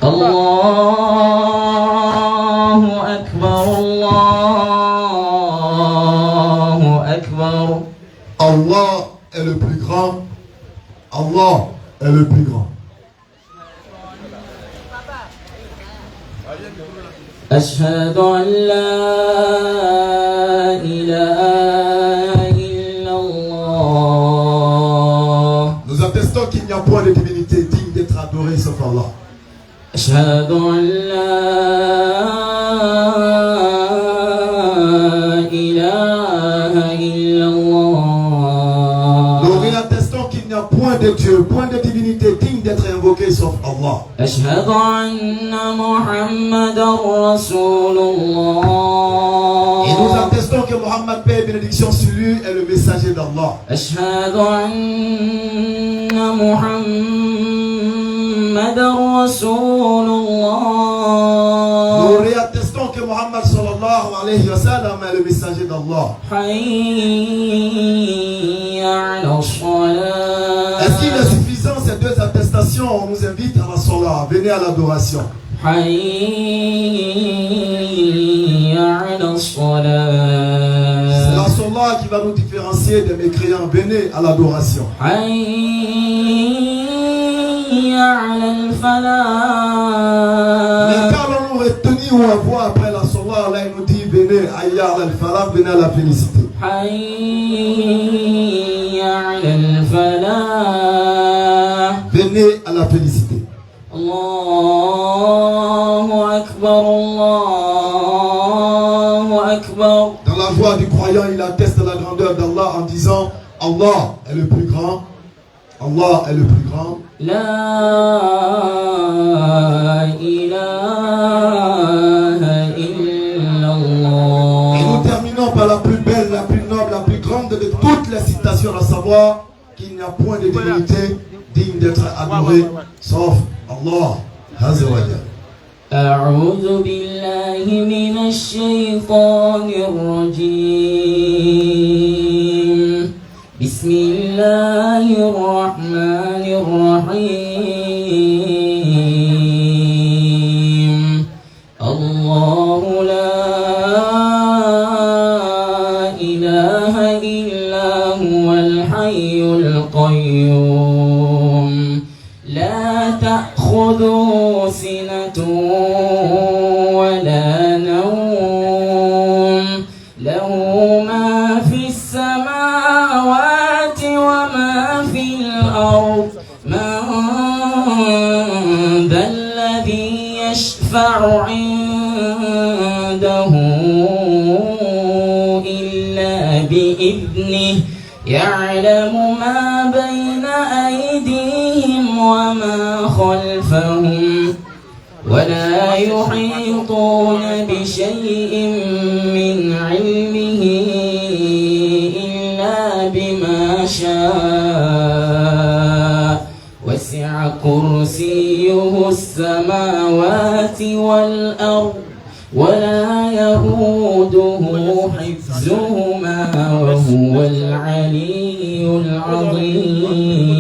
الله أكبر الله أكبر. Allah est le plus grand. Allah est le plus grand. أشهد أن لا إله إلا الله. Nous attestons qu'il n'y a point de divinité digne d'être adorée sauf Allah. أشهد أن لا إله إلا الله. Nous attestons qu'il n'y a point de Dieu, point de divinité digne d'être invoquée sauf Allah. أشهد أن محمدا رسول الله. Et nous attestons que Mohammed, paix et bénédiction sur lui, est le messager d'Allah. أشهد أن محمدا رسول الله. Nous réattestons que Mohammed sallallahu alayhi wa sallam est le messager d'Allah. حي على الصلاة. Est-ce qu'il est suffisant ces deux attestations? On nous invite à la salat, venez à l'adoration. حي على الصلاة. C'est la salat qui va nous différencier des mécréants. Venez à l'adoration. حي على الفلاح. Mais quand l'on nous retenir ou avoir après la salat, là il nous dit venez ayyar al-falah, venez à la félicité. حي على الفلاح. Venez à la félicité. الله أكبر الله أكبر. Dans la voix du croyant, il atteste la grandeur d'Allah en disant Allah est le plus grand. Allah est le plus grand. لا إله إلا الله. Et nous terminons par la plus belle, la plus noble, la plus grande de toutes les citations, à savoir qu'il n'y a point de divinité digne d'être adoré sauf Allah. Azza wa Jalla. أعوذ بالله من الشيطان الرجيم. بسم الله الرحمن الرحيم. الله لا إله إلا هو الحي القيوم. لا تأخذه سنة ولا نوم. له ما في السماوات وما في الأرض. من ذا الذي يشفع عنده إلا بإذنه. يعلم ما بين أيديهم وما خلفهم ولا يحيطون بشيء من علمه إلا بما شاء. وسع كرسيه السماوات والأرض ولا يئوده حفظهما وهو العلي العظيم.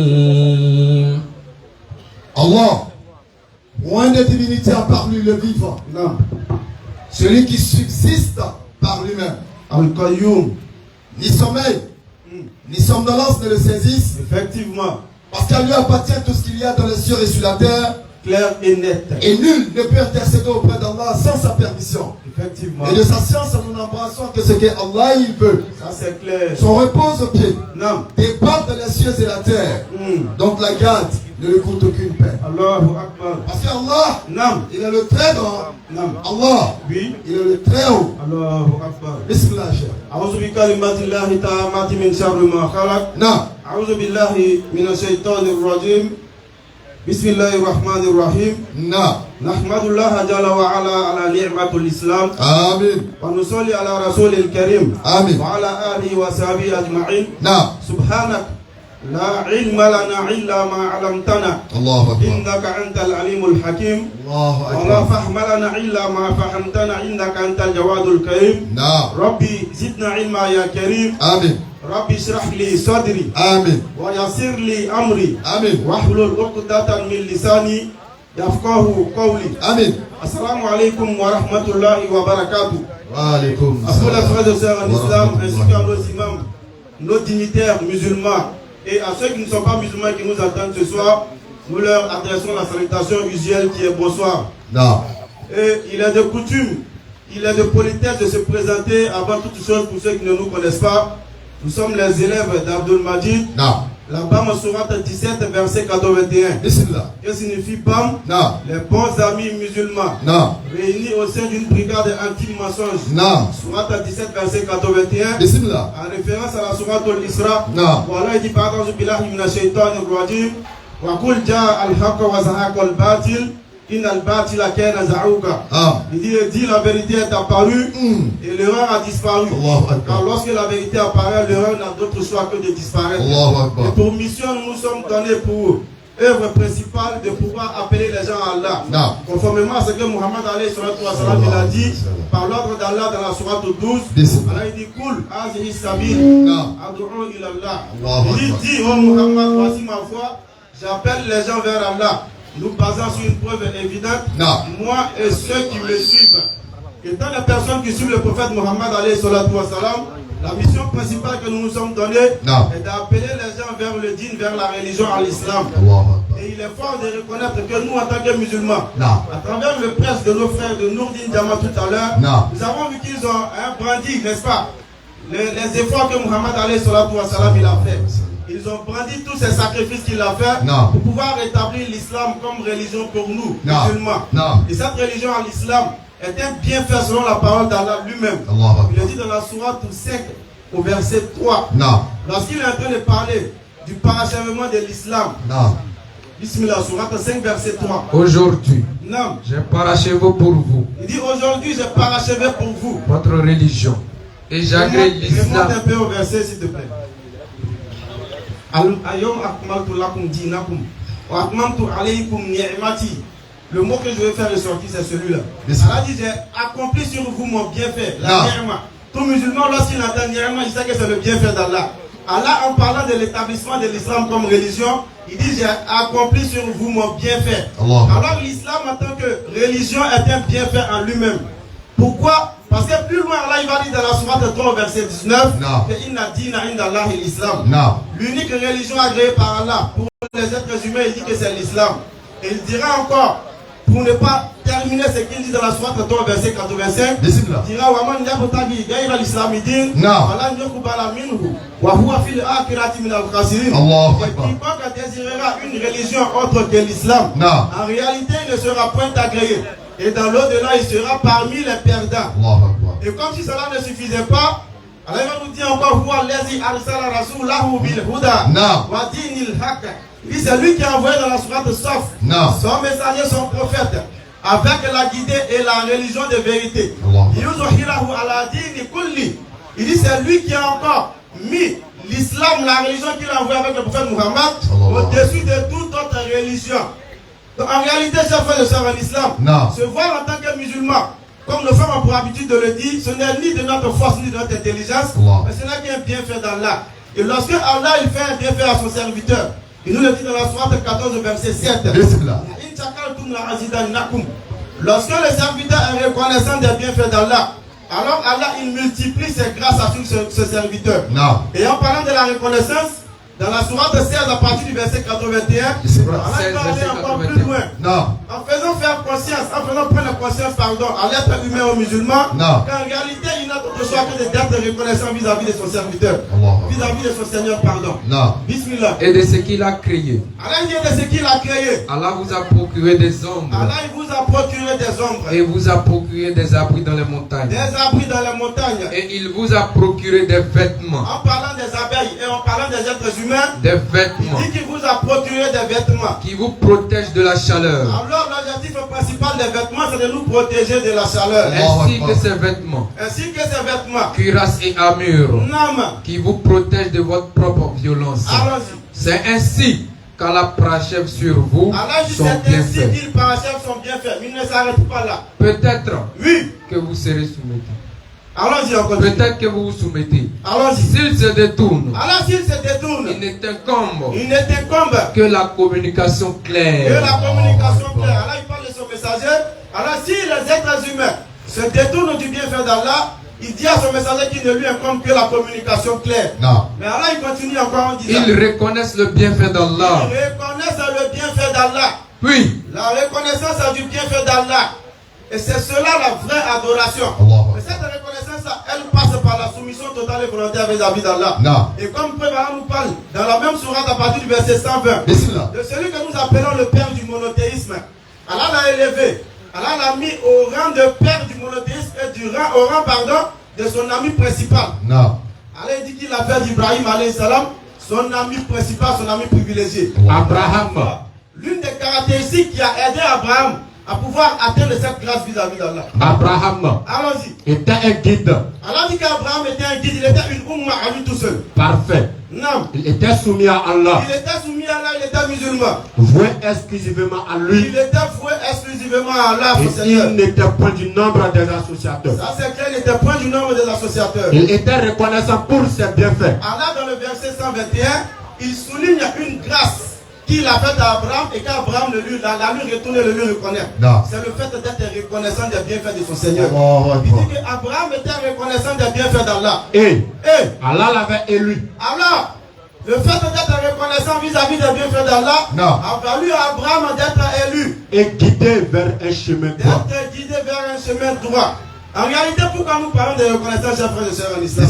Allah, point de divinité à part lui, le vivant. Non. Celui qui subsiste par lui-même. Al-Qayyum. Ni sommeil, ni somnolence ne le saisissent. Effectivement, Parce qu'à lui appartient tout ce qu'il y a dans les cieux et sur la terre. clair et net. Et nul ne peut intercéder auprès d'Allah sans sa permission. Effectivement, Et de sa science, nous n'embrassons que ce que Allah il veut. ça c'est clair. Son repose au pied Non. dépasse les cieux et la terre. Donc la garde ne lui coûte aucune peine. Allahu Akbar. Parce qu'Allah, Non. il est le très grand. Non. Allah, Oui. il est le très haut. Allahu Akbar. Bismillah, cher. أعوذ بكلمات الله التامات من شر ما خلق. Non. أعوذ بالله من الشيطان الرجيم. بسم الله الرحمن الرحيم. Non. نحمد الله جل وعلا على نعمة الإسلام. Amen. ونصلي على رسول الكريم. Amen. وعلى آله وصحبه أجمعين. Non. سبحانك لا علم لنا إلا ما علمتنا الله أكبر. إنك أنت العليم الحكيم. الله ولا أكبر. فهم لنا إلا ما فهمتنا إنك أنت الجواد الكريم. Non. ربي زدنا علما يا كريم. Amen. ربي اشرح لي صدري Amen. ويسر لي أمري Amen. واحلل عقدة من لساني يفقهوا قولي. Amen. Assalamu alaikum wa rahmatullahi wa barakatuh. Wa alaikum À tous les frères et sœurs en wa islam, ainsi rahmatullahi. qu'à nos imams, nos dignitaires musulmans et à ceux qui ne sont pas musulmans qui nous attendent ce soir, nous leur adressons la salutation usuelle qui est bonsoir. Non. Et il est de coutume, il est de politesse de se présenter avant toute chose pour ceux qui ne nous connaissent pas. Nous sommes les élèves d'Abdul Majid. Non. La BAM Sourate 17, verset 81. Bismillah. Que signifie BAM? Non. Les bons amis musulmans. Non. Réunis au sein d'une brigade anti-mensonge. Non. Sourate 17, verset 81. Bismillah. En référence à la Sourate al-Isra. Non. Voilà, il dit par exemple, billahi minash shaitanir rajim. Wa qul jaa al-haqqa wa zahaqa al-batil. In al-batila kana za'uqa. Ah. Il dit la vérité est apparue et l'erreur a disparu. Allahu Car Akbar. lorsque la vérité apparaît, l'erreur n'a d'autre choix que de disparaître. Allahu Et Akbar. pour mission, nous nous sommes donnés pour œuvre principale de pouvoir appeler les gens à Allah. Non. Conformément à ce que Muhammad alayhi salatu wa salam, il a dit par l'ordre d'Allah dans la sourate 12. Bismillah. Allah il dit Kul hazihi sabil Non. ad'u ila Allah. Allahu Il Akbar. dit oh Muhammad, voici ma voix, j'appelle les gens vers Allah. Nous basons sur une preuve évidente, Non. moi et ceux qui me suivent. Étant les personnes qui suivent le prophète Muhammad alayhi salatu wa salam, la mission principale que nous nous sommes donnée Non. est d'appeler les gens vers le dîn, vers la religion, à l'islam. Allahu Akbar. Et il est fort de reconnaître que nous, en tant que musulmans, Non. à travers le presse de nos frères de Nourdine Diama tout à l'heure, Non. nous avons vu qu'ils ont brandi, n'est-ce pas, les efforts que Muhammad alayhi salatu wa salam il a fait. Ils ont brandi tous ces sacrifices qu'il a fait Non. pour pouvoir rétablir l'islam comme religion pour nous, Non. musulmans. Non. Et cette religion à l'islam est un bienfait selon la parole d'Allah lui-même. Allahu Il Akbar. a dit dans la sourate 5 au verset 3, Non. lorsqu'il est en train de parler du parachèvement de l'islam. Non. Bismillah, sourate 5 verset 3. Aujourd'hui, Non. j'ai parachevé pour vous Il dit aujourd'hui j'ai parachevé pour vous. votre religion et j'agrée Remonte l'islam. un peu au verset s'il te plaît. Ayom akmaltu lakum dinakum wa atmamtu alaykum ni'mati. Le mot que je vais faire ressortir c'est celui-là. Allah dit j'ai accompli sur vous mon bienfait, la Non. ni'ma. Tout musulman lorsqu'il entend ni'ma, il sait que c'est le bienfait d'Allah. Allah en parlant de l'établissement de l'islam comme religion, il dit j'ai accompli sur vous mon bienfait. Allah. Alors l'islam en tant que religion est un bienfait en lui-même. Pourquoi? Parce que plus loin, Allah il va dire dans la sourate 3 verset 19 Non. que inna dina inda Allahi l'islam. Non. L'unique religion agréée par Allah pour les êtres humains, il dit que c'est l'islam. Et il dira encore, pour ne pas terminer ce qu'il dit dans la sourate 3 verset 85, Bismillah. il dira waman yabtaghi ghayra al-islam din Non. falan yuqbala minhu wa huwa fil akhirati min al-khasirin. Allahu Et Akbar. quiconque désirera une religion autre que l'islam, Non. en réalité, il ne sera point agréé. Et dans l'au-delà, il sera parmi les perdants. Allahu Akbar. Et comme si cela ne suffisait pas, Allah va nous dire encore Huwa allazi arsala rasulahu bil huda Non. wa dinil haqq. Il dit c'est lui qui a envoyé dans la sourate Saf Non. son messager, son prophète, avec la guidée et la religion de vérité. Allah. Yuzuhirahu ala dini kulli. Il dit c'est lui qui a encore mis l'islam, la religion qu'il a envoyée avec le prophète Muhammad, Allah. au-dessus de toute autre religion. Donc, en réalité, chers frères et sœurs en islam, Non. se voir en tant que musulman, comme nos femmes ont pour habitude de le dire, ce n'est ni de notre force ni de notre intelligence, Allah. mais ce n'est qu'un bienfait d'Allah. Et lorsque Allah il fait un bienfait à son serviteur, il nous le dit dans la sourate 14 verset 7. Bismillah. Lorsque le serviteur est reconnaissant des bienfaits d'Allah, alors Allah il multiplie ses grâces à ce serviteur. Non. Et en parlant de la reconnaissance, dans la sourate 16 à partir du verset 81, C'est vrai. Allah va aller verset encore 81. plus loin. Non. En faisant faire conscience, en faisant prendre conscience, pardon, à l'être humain aux musulmans, Non. qu'en réalité, il n'a d'autre choix que d'être reconnaissant vis-à-vis de son serviteur, Allah. vis-à-vis de son Seigneur, pardon. Non. Bismillah. Et de ce qu'il a créé. Allah dit de ce qu'il a créé. Allah vous a procuré des ombres Allah il vous a procuré des ombres, et vous a procuré des abris dans les montagnes. des abris dans les montagnes. Et il vous a procuré des vêtements. En parlant des abeilles et en parlant des êtres humains, Des il vêtements dit qu'il vous a procuré des vêtements. qui vous protègent de la chaleur. Alors l'objectif principal des vêtements, c'est de nous protéger de la chaleur. Ainsi que ces vêtements, Ainsi que ces vêtements. cuirasse et armure, Nam. qui vous protègent de votre propre violence. Allons-y. C'est ainsi qu'Allah parachève sur vous Allah dit son c'est ainsi bienfait. qu'il parachève son bienfait. Mais il ne s'arrête pas là. Peut-être Oui. que vous serez soumettis. Allons-y encore. Peut-être que vous vous soumettez. Allons-y. S'il se détourne, Alors s'il se détourne, il ne t'incombe il ne t'incombe que la communication que claire la communication communication claire. Allah il parle de son messager. Alors si les êtres humains se détournent du bienfait d'Allah, il dit à son messager qu'il ne lui incombe que la communication claire. Non. Mais Allah il continue encore en disant. Ils reconnaissent le bienfait d'Allah. Ils reconnaissent le bienfait d'Allah. Puis, La reconnaissance du bienfait d'Allah. Et c'est cela la vraie adoration. Mais cette reconnaissance, elle passe par la soumission totale et volontaire vis-à-vis d'Allah. Et comme preuve, Allah nous parle dans la même sourate à partir du verset 120 de celui que nous appelons le père du monothéisme. Allah l'a élevé. Allah l'a mis au rang de père du monothéisme et au rang de son ami principal. Allah dit qu'il a fait d'Ibrahim alayhi salam son ami principal, son ami privilégié. Abraham. L'une des caractéristiques qui a aidé Abraham à pouvoir atteindre cette grâce vis-à-vis d'Allah. Abraham était un guide. Allah dit qu'Abraham était un guide, il était une umma à lui tout seul. Parfait. Non. Il était soumis à Allah. Il était soumis à Allah, il était musulman. Voué exclusivement à lui. Il était voué exclusivement à Allah. Et il n'était point du nombre des associateurs. Ça c'est clair, il n'était point du nombre des associateurs. Il était reconnaissant pour ses bienfaits. Allah dans le verset 121, il souligne une grâce qu'il a faite à Abraham et qu'Abraham l'a lui retourné, le lui reconnaît. C'est le fait d'être reconnaissant des bienfaits de son Seigneur. Il dit qu'Abraham était reconnaissant des bienfaits d'Allah. Et Allah l'avait élu. Alors, le fait d'être reconnaissant vis-à-vis des bienfaits d'Allah a valu à Abraham d'être élu. Et guidé vers un chemin droit. D'être guidé vers un chemin droit. En réalité, pourquoi nous parlons de reconnaissance, chers frères et sœurs en islam?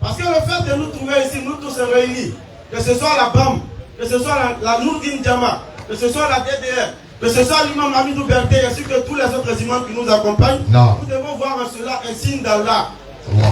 Parce que le fait de nous trouver ici, nous tous réunis, que ce soit la BAM, que ce soit la Nourdine Djama, que ce soit la DDR, que ce soit l'imam Hamidou Berté, ainsi que tous les autres imams qui nous accompagnent, nous devons voir en cela un signe d'Allah.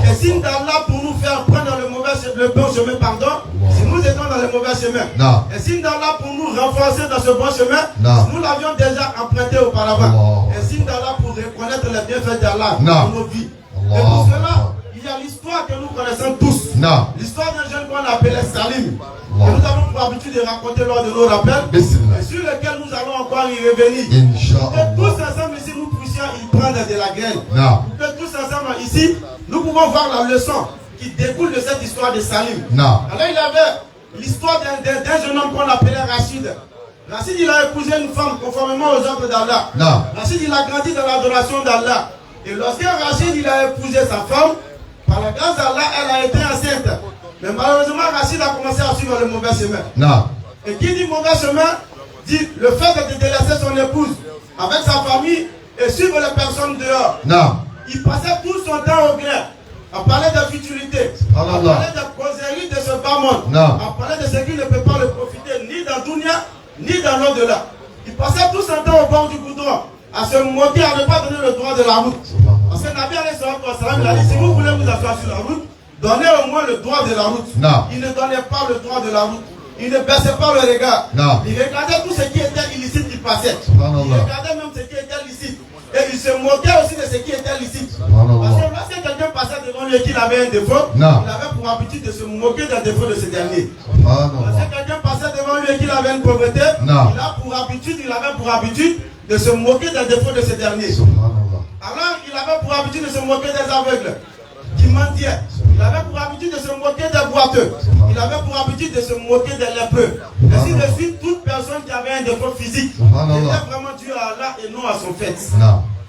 Un signe d'Allah pour nous faire prendre le bon chemin, pardon, si nous étions dans le mauvais chemin. Un signe d'Allah pour nous renforcer dans ce bon chemin, si nous l'avions déjà emprunté auparavant. Un signe d'Allah pour reconnaître les bienfaits d'Allah dans nos vies. Et pour cela, il y a l'histoire que nous connaissons tous. L'histoire d'un jeune qu'on appelait Salim. Que nous avons pour habitude de raconter lors de nos rappels. Et sur lequel nous allons encore y revenir. Que tous ensemble ici nous puissions y prendre de la graine. Que tous ensemble ici nous pouvons voir la leçon qui découle de cette histoire de Salim. Alors il avait l'histoire d'un jeune homme qu'on appelait Rachid. Rachid il a épousé une femme conformément aux ordres d'Allah. Rachid il a grandi dans l'adoration d'Allah. Et lorsque Rachid il a épousé sa femme, par la grâce d'Allah, elle a été enceinte. Mais malheureusement, Rachid a commencé à suivre le mauvais chemin. Et qui dit mauvais chemin, dit le fait de délaisser son épouse avec sa famille et suivre les personnes dehors. Il passait tout son temps au gré à parler de futurité, à parler de causerie de ce bas monde, à parler de ce qui ne peut pas le profiter ni dans Dunya, ni dans l'au-delà. Il passait tout son temps au bord du goudron, à se moquer, à ne pas donner le droit de la route. Parce que Nabi alayhi salam, il a dit, si vous voulez vous asseoir sur la route, donnez au moins le droit de la route. Il ne donnait pas le droit de la route. Il ne baissait pas le regard. Il regardait tout ce qui était illicite qui passait. Il regardait même ce qui était licite. Et il se moquait aussi de ce qui était licite. Parce que lorsque quelqu'un passait devant lui et qu'il avait un défaut, il avait pour habitude de se moquer d'un défaut de ce dernier. Lorsque quelqu'un passait devant lui et qu'il avait une pauvreté, il avait pour habitude de se moquer d'un défaut de ce dernier. Alors il avait pour habitude de se moquer des aveugles qui mendiaient. Il avait pour habitude de se moquer des boiteux. Il avait pour habitude de se moquer des lépreux. Ainsi de suite, toute personne qui avait un défaut physique était vraiment dû à Allah et non à son fait.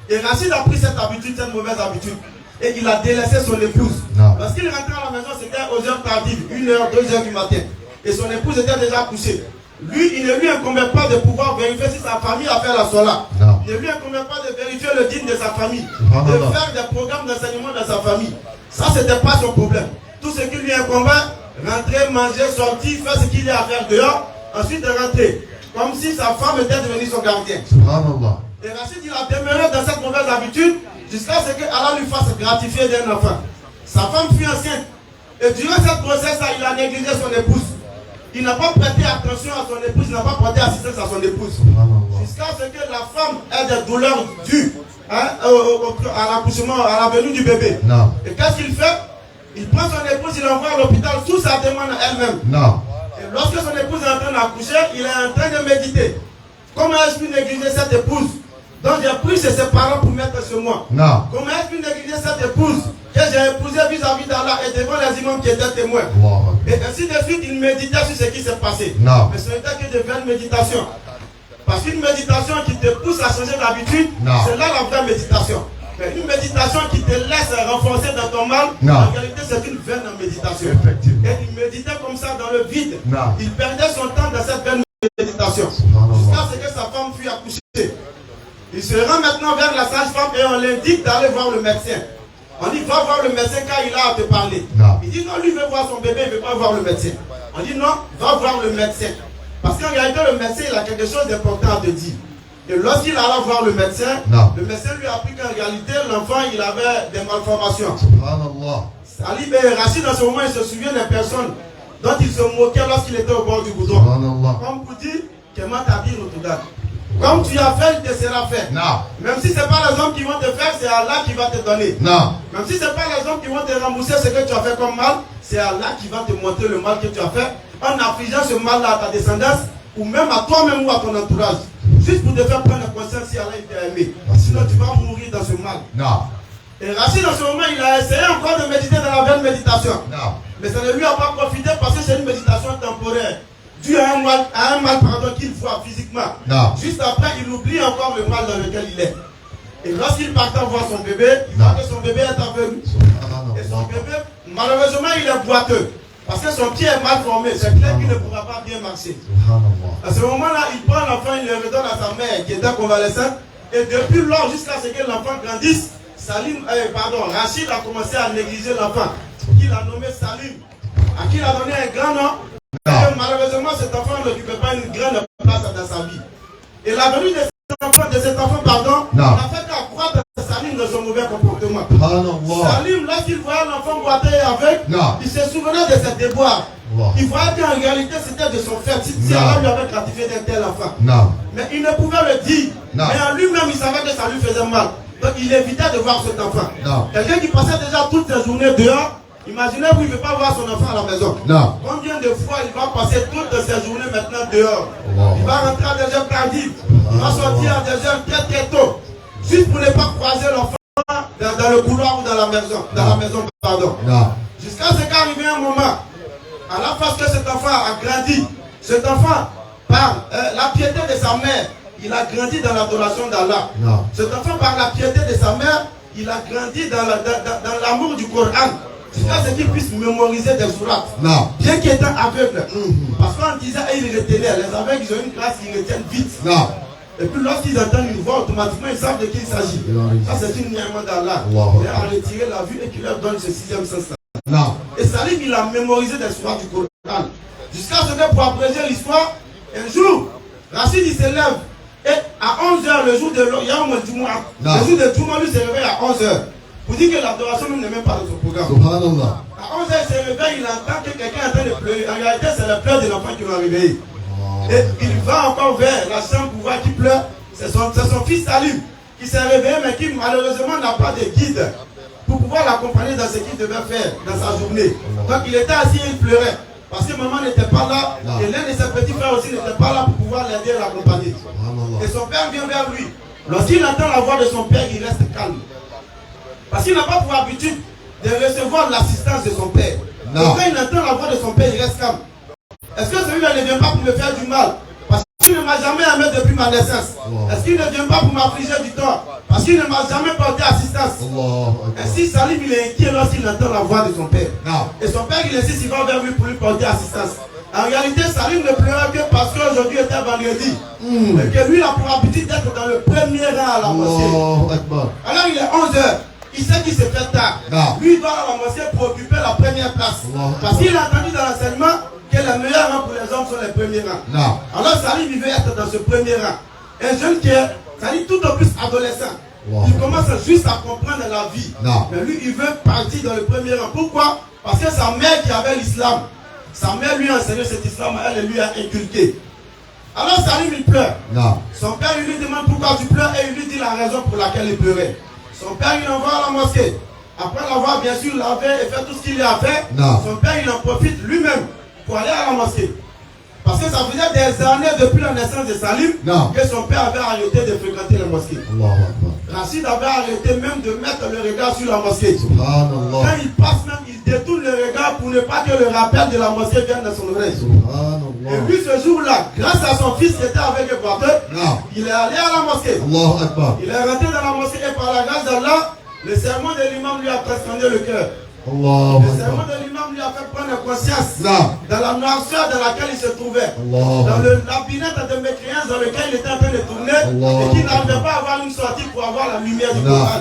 Et Rachid a pris cette habitude, cette mauvaise habitude. Et il a délaissé son épouse. Parce qu'il rentrait à la maison, c'était aux heures tardives, 1h, 2h du matin. Et son épouse était déjà couchée. Lui, il ne lui incombait pas de pouvoir vérifier si sa famille a fait la sola. Il ne lui incombait pas de vérifier le dîme de sa famille. De faire des programmes d'enseignement dans sa famille. Ça, c'était pas son problème. Tout ce qui lui incombait, rentrer, manger, sortir, faire ce qu'il y a à faire dehors, ensuite rentrer. Comme si sa femme était devenue son gardien. Et Rachid, il a demeuré dans cette mauvaise habitude jusqu'à ce que Allah lui fasse gratifier d'un enfant. Sa femme fut enceinte. Et durant cette grossesse-là, il a négligé son épouse. Il n'a pas prêté attention à son épouse, il n'a pas prêté assistance à son épouse. Jusqu'à ce que la femme ait des douleurs dues à l'accouchement, à la venue du bébé. Et qu'est-ce qu'il fait? Il prend son épouse, il l'envoie à l'hôpital sous sa demande elle-même. Et lorsque son épouse est en train d'accoucher, il est en train de méditer. Comment ai-je pu négliger cette épouse? Donc j'ai pris ses parents pour mettre sur moi. Comment ai-je pu négliger cette épouse que j'ai épousée vis-à-vis d'Allah et devant les imams qui étaient témoins? Et ainsi de suite, il méditait sur ce qui s'est passé. Mais ce n'était que de vaines méditations. Parce qu'une méditation qui te pousse à changer d'habitude, c'est là la vraie méditation. Mais une méditation qui te laisse renforcer dans ton mal, en réalité c'est une vaine méditation. Et il méditait comme ça dans le vide. Il perdait son temps dans cette vaine méditation. Jusqu'à ce que sa femme fût accouchée. Il se rend maintenant vers la sage-femme et on l'indique d'aller voir le médecin. On dit va voir le médecin car il a à te parler. Il dit non, lui veut voir son bébé, il ne veut pas voir le médecin. On dit non, va voir le médecin. Parce qu'en réalité le médecin il a quelque chose d'important à te dire. Et lorsqu'il alla voir le médecin lui a appris qu'en réalité l'enfant il avait des malformations. Salim et Rachid dans ce moment il se souvient des personnes dont il se moquait lorsqu'il était au bord du goudron. Comme pour dire, comment t'as dit Rotoudad. Comme tu as fait, il te sera fait. Même si ce n'est pas les hommes qui vont te faire, c'est Allah qui va te donner. Même si ce n'est pas les hommes qui vont te rembourser ce que tu as fait comme mal, c'est Allah qui va te montrer le mal que tu as fait en affligeant ce mal-là à ta descendance ou même à toi-même ou à ton entourage. Juste pour te faire prendre conscience si Allah t'a aimé. Sinon tu vas mourir dans ce mal. Et Rachid, dans ce moment, il a essayé encore de méditer dans la vaine méditation. Mais ça ne lui a pas profité parce que c'est une méditation temporaire. Dû à un mal qu'il voit physiquement. Juste après, il oublie encore le mal dans lequel il est. Et lorsqu'il part voir son bébé, il voit que son bébé est aveugle. Et son bébé, malheureusement, il est boiteux. Parce que son pied est mal formé. C'est clair qu'il ne pourra pas bien marcher. À ce moment-là, il prend l'enfant, il le redonne à sa mère qui était convalescente. Et depuis lors, jusqu'à ce que l'enfant grandisse, Rachid a commencé à négliger l'enfant. Qu'il a nommé Salim. À qui il a donné un grand nom. Malheureusement, cet enfant n'occupait pas une grande place dans sa vie. Et la venue de cet enfant, n'a fait qu'accroître Salim de son mauvais comportement. Salim, lorsqu'il voyait l'enfant boiter avec, il se souvenait de ses déboires. Il voyait qu'en réalité, c'était de son fait. Si Allah lui avait gratifié d'un tel enfant. Mais il ne pouvait le dire. Mais en lui-même, il savait que ça lui faisait mal. Donc il évitait de voir cet enfant. Quelqu'un qui passait déjà toutes ses journées dehors. Imaginez-vous, il ne veut pas voir son enfant à la maison. Combien de fois il va passer toutes ses journées maintenant dehors? Il va rentrer à des heures tardives. Il va sortir à des heures très tôt. Juste pour ne pas croiser l'enfant dans le couloir ou dans la maison. Jusqu'à ce qu'arrive un moment, à la face que cet enfant a grandi, cet enfant, par la piété de sa mère, il a grandi dans l'adoration d'Allah. Cet enfant, par la piété de sa mère, il a grandi dans l'amour du Coran. Jusqu'à ce qu'il puisse mémoriser des sourates. Bien qu'il était aveugle. Parce qu'on disait, il retenait. Les aveugles, ils ont une grâce, ils retiennent vite. Et puis lorsqu'ils entendent une voix, automatiquement, ils savent de qui il s'agit. Ça, c'est une niaïma d'Allah. Il a retiré la vue et qui leur donne ce sixième sens-là. Et Salim, il a mémorisé des sourates du Coran. Jusqu'à ce que, pour abréger l'histoire, un jour, Rachid, il se lève. Et à 11h, le jour de Yom Jumu'ah, le jour de Jumu'ah, lui se réveille à 11h. Vous dites que l'adoration même n'est même pas dans son programme. À 11h, il se réveille, il entend que quelqu'un est en train de pleurer. En réalité, c'est le pleur de l'enfant qui l'a réveillé. Et il va encore vers la chambre pour voir qui pleure. C'est son fils Salim qui s'est réveillé, mais qui malheureusement n'a pas de guide pour pouvoir l'accompagner dans ce qu'il devait faire dans sa journée. Donc il était assis et il pleurait. Parce que maman n'était pas là. Et l'un de ses petits frères aussi n'était pas là pour pouvoir l'aider et l'accompagner. Et son père vient vers lui. Lorsqu'il entend la voix de son père, il reste calme. Parce qu'il n'a pas pour habitude de recevoir l'assistance de son père. Donc quand il entend la voix de son père, il reste calme. Est-ce que celui-là ne vient pas pour me faire du mal? Parce qu'il ne m'a jamais aimé depuis ma naissance. Est-ce qu'il ne vient pas pour m'affliger du tort? Parce qu'il ne m'a jamais porté assistance. Ainsi, Salim, il est inquiet lorsqu'il entend la voix de son père. Et son père, il insiste, il va vers lui pour lui porter assistance. En réalité, Salim ne pleurait que parce qu'aujourd'hui était vendredi. Et que lui, il a pour habitude d'être dans le premier rang à la mosquée. Alors, il est 11h. Il sait qu'il se fait tard. Lui, il va à la mosquée pour occuper la première place. Parce qu'il a entendu dans l'enseignement que les meilleurs rangs pour les hommes sont les premiers rangs. Alors, Salim, il veut être dans ce premier rang. Un jeune qui est, ça dit tout au plus adolescent. Il commence juste à comprendre la vie. Mais lui, il veut partir dans le premier rang. Pourquoi? Parce que sa mère qui avait l'islam, sa mère lui a enseigné cet islam, elle lui a inculqué. Alors Salim, il pleure. Son père, il lui demande pourquoi tu pleures et il lui dit la raison pour laquelle il pleurait. Son père, il l'envoie à la mosquée. Après l'avoir bien sûr lavé et fait tout ce qu'il a fait, son père, il en profite lui-même pour aller à la mosquée. Parce que ça faisait des années depuis la naissance de Salim que son père avait arrêté de fréquenter la mosquée. Rachid avait arrêté même de mettre le regard sur la mosquée. Quand il passe même, il détourne le regard pour ne pas que le rappel de la mosquée vienne dans son oreille. Et puis ce jour-là, grâce à son fils qui était avec le porteur, il est allé à la mosquée. Il est rentré dans la mosquée et par la grâce d'Allah, le sermon de l'imam lui a transcendé le cœur. Le sermon de l'imam lui a fait prendre conscience dans la noirceur dans laquelle il se trouvait, dans le labyrinthe de mécréance dans lequel il était en train de tourner et qu'il n'arrivait pas à avoir une sortie pour avoir la lumière du Coran.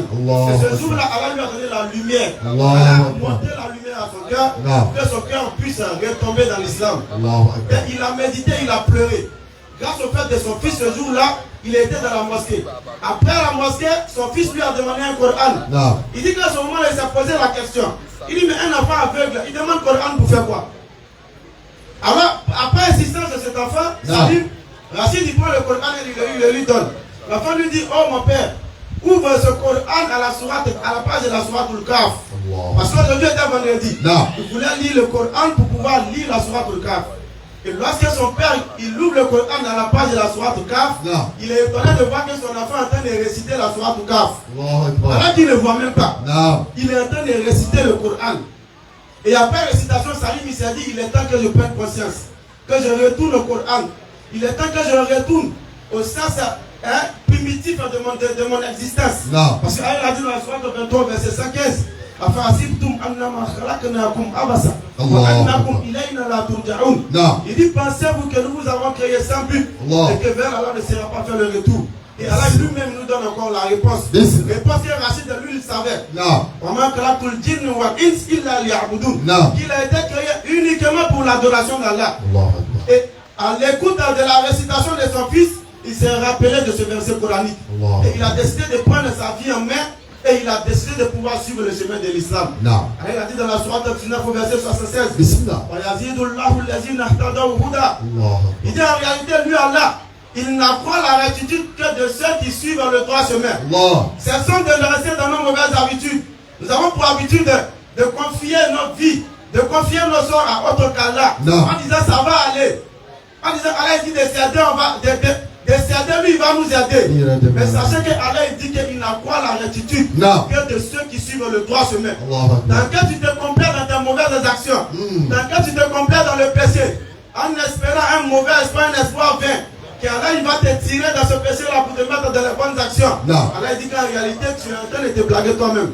Et ce jour-là, Allah lui a donné la lumière. Allah a monté la lumière à son cœur pour que son cœur puisse retomber dans l'islam. Et il a médité, il a pleuré. Grâce au fait de son fils, ce jour-là, il était dans la mosquée. Après la mosquée, son fils lui a demandé un Coran. Il dit qu'à ce moment-là, il s'est posé la question. Il dit, mais un enfant aveugle, il demande Coran pour faire quoi? Alors, après insistance de cet enfant, Rachid il prend le Coran et il le lui donne. L'enfant lui dit, oh mon père, ouvre ce Coran à la page de la sourate Al-Kahf. Parce qu'aujourd'hui était vendredi. Il voulait lire le Coran pour pouvoir lire la sourate Al-Kahf. Et lorsque son père, il ouvre le Coran dans la page de la sourate Al-Kahf, il est étonné de voir que son enfant est en train de réciter la sourate Al-Kahf. Alors qu'il ne voit même pas. Il est en train de réciter le Coran. Et après récitation, Salim il s'est dit, il est temps que je prenne conscience, que je retourne au Coran. Il est temps que je retourne au sens primitif de mon existence. Parce qu'Allah a dit dans la sourate 23, verset 115, il dit, pensez-vous que nous vous avons créé sans but et que vers Allah ne sera pas fait le retour? Et Allah lui-même nous donne encore la réponse. Réponse que Rachid de lui il savait. Qu'il a été créé uniquement pour l'adoration d'Allah. Et à l'écoute de la récitation de son fils, il s'est rappelé de ce verset coranique. Et il a décidé de prendre sa vie en main. Et il a décidé de pouvoir suivre le chemin de l'islam. Il a dit dans la sourate 39 au verset 76. Il dit en réalité, lui Allah, il n'accroît la rectitude que de ceux qui suivent le droit chemin. Cessons de rester dans nos mauvaises habitudes. Nous avons pour habitude de confier notre vie, de confier nos sorts à autre qu'Allah. En disant ça va aller. En disant Allah dit de s'aider, on va lui il va nous aider. Mais sachez que Allah dit qu'il n'accroît la rectitude que de ceux qui suivent le droit chemin. Tant que tu te complais dans tes mauvaises actions, tant que tu te complais dans le péché, en espérant un mauvais espoir, un espoir vain, qu'Allah il va te tirer dans ce péché-là pour te mettre dans les bonnes actions. Allah dit qu'en réalité tu es en train de te blaguer toi-même.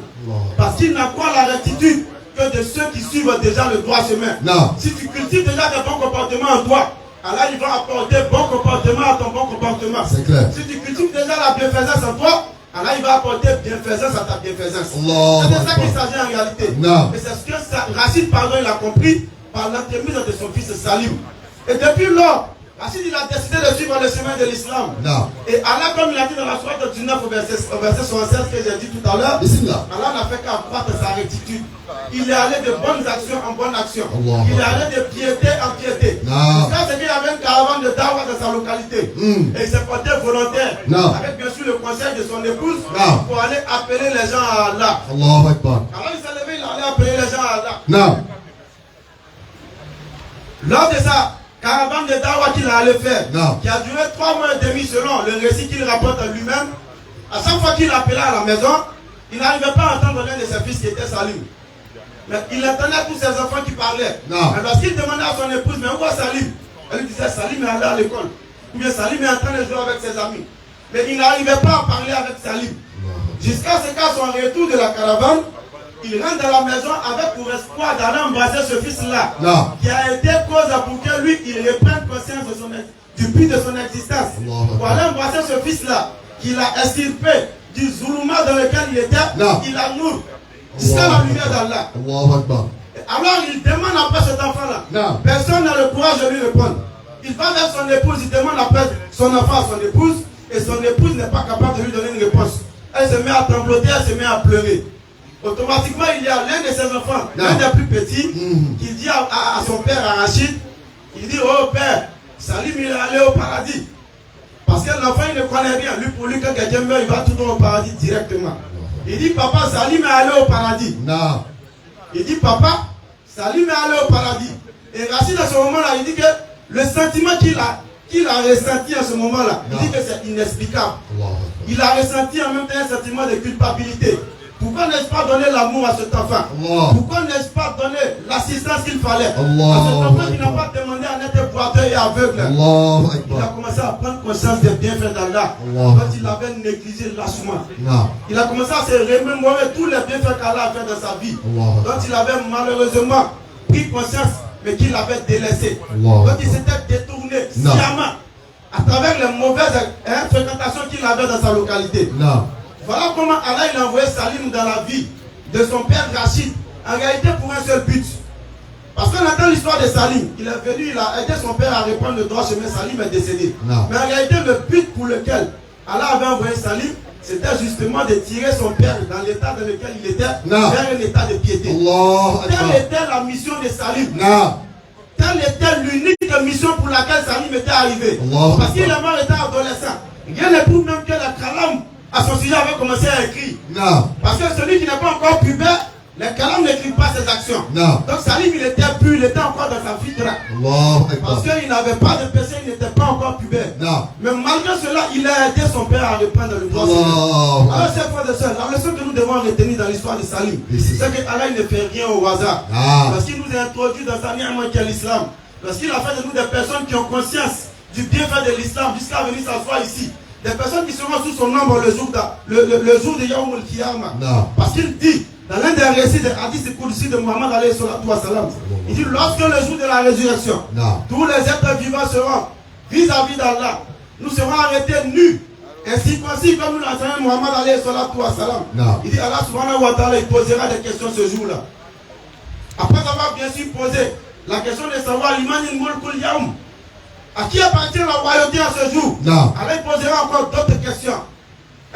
Parce qu'il n'accroît la rectitude que de ceux qui suivent déjà le droit chemin. Si tu cultives déjà des bons comportements en toi, Allah il va apporter bon comportement à ton bon comportement. Si tu cultives déjà la bienfaisance en toi, Allah il va apporter bienfaisance à ta bienfaisance. C'est de ça qu'il s'agit en réalité. Et c'est ce que Rachid il a compris par l'entremise de son fils Salim. Et depuis lors, Rachid il a décidé de suivre le chemin de l'islam. Et Allah, comme il a dit dans la sourate 19 au verset 76 que j'ai dit tout à l'heure, Allah n'a fait qu'accroître sa rectitude. Il est allé de bonnes actions en bonnes actions. Il est allé de piété en piété. Jusqu'à ce qu'il y avait une caravane de Dawa dans sa localité. Et il s'est porté volontaire, avec bien sûr le conseil de son épouse, pour aller appeler les gens à Allah. Alors il s'est levé, il allait appeler les gens à Allah. Lors de sa caravane de Dawa qu'il allait faire, qui a duré 3 mois et demi selon le récit qu'il rapporte à lui-même, à chaque fois qu'il appelait à la maison, il n'arrivait pas à entendre l'un de ses fils qui était Salim. Mais il entendait tous ses enfants qui parlaient. Mais lorsqu'il demandait à son épouse, mais où est Salim? Elle lui disait, Salim est allé à l'école. Ou bien Salim est en train de jouer avec ses amis. Mais il n'arrivait pas à parler avec Salim. Jusqu'à ce qu'à son retour de la caravane, il rentre dans la maison avec pour espoir d'aller embrasser ce fils-là, qui a été cause pour que lui, il reprenne conscience du but de son existence. Pour aller embrasser ce fils-là, qu'il a extirpé du zuluma dans lequel il était, il a nourri. Jusqu'à la lumière d'Allah. Alors il demande après cet enfant-là. Personne n'a le courage de lui répondre. Il va vers son épouse, il demande après son enfant à son épouse, et son épouse n'est pas capable de lui donner une réponse. Elle se met à trembloter, elle se met à pleurer. Automatiquement, il y a l'un de ses enfants, l'un des plus petits, qui dit à son père, à Rachid, il dit, oh père, Salim il est allé au paradis. Parce que l'enfant il ne connaît rien. Lui, pour lui, quand quelqu'un meurt, il va tout au paradis directement. Il dit, papa, Salim est allé au paradis. Il dit, papa, Salim est allé au paradis. Et Rachid, à ce moment-là, il dit que le sentiment qu'il a ressenti à ce moment-là, il dit que c'est inexplicable. Il a ressenti en même temps un sentiment de culpabilité. Pourquoi n'est-ce pas donner l'amour à cet enfant? Pourquoi n'est-ce pas donner l'assistance qu'il fallait à cet enfant qui n'a pas demandé à être boiteux et aveugle? Il a commencé à prendre conscience des bienfaits d'Allah quand il avait négligé lâchement. Il a commencé à se remémorer tous les bienfaits qu'Allah a fait dans sa vie, dont il avait malheureusement pris conscience, mais qu'il avait délaissé. Donc il s'était détourné sciemment à travers les mauvaises fréquentations qu'il avait dans sa localité. Voilà comment Allah il a envoyé Salim dans la vie de son père Rachid, en réalité pour un seul but. Parce qu'on entend l'histoire de Salim. Il est venu, il a aidé son père à reprendre le droit chemin. Salim est décédé. Mais en réalité, le but pour lequel Allah avait envoyé Salim, c'était justement de tirer son père dans l'état dans lequel il était vers un état de piété. Telle était la mission de Salim. Telle était l'unique mission pour laquelle Salim était arrivé. Parce qu'il est mort étant adolescent. Rien ne prouve même que la calame à son sujet avait commencé à écrire. Parce que celui qui n'est pas encore pubère, les calams n'écrivent pas ses actions. Donc Salim il était pur, il était encore dans sa fitra. Parce qu'il n'avait pas de péché, il n'était pas encore pubère. Mais malgré cela, il a aidé son père à reprendre le droit. Alors chers frères et sœurs, la leçon que nous devons retenir dans l'histoire de Salim, c'est que Allah ne fait rien au hasard. Parce qu'il nous a introduit dans sa ni'ma qui est l'islam. Parce qu'il a fait de nous des personnes qui ont conscience du bienfait de l'islam jusqu'à venir s'asseoir ici. Des personnes qui seront sous son nombre le jour de Yawm al-Qiyamah. Parce qu'il dit, dans l'un des récits des hadiths Qudsi de Muhammad alayhi salatu wa salam, il dit, lorsque le jour de la résurrection, tous les êtres vivants seront vis-à-vis d'Allah. Nous serons arrêtés nus, ainsi comme nous l'enseignons Muhammad alayhi salatu wa salam. Il dit, Allah subhanahu wa ta'ala, il posera des questions ce jour-là. Après avoir bien sûr posé la question de savoir l'Iman il-Mulkul Yawm, à qui appartient la royauté à ce jour? Allah posera encore d'autres questions.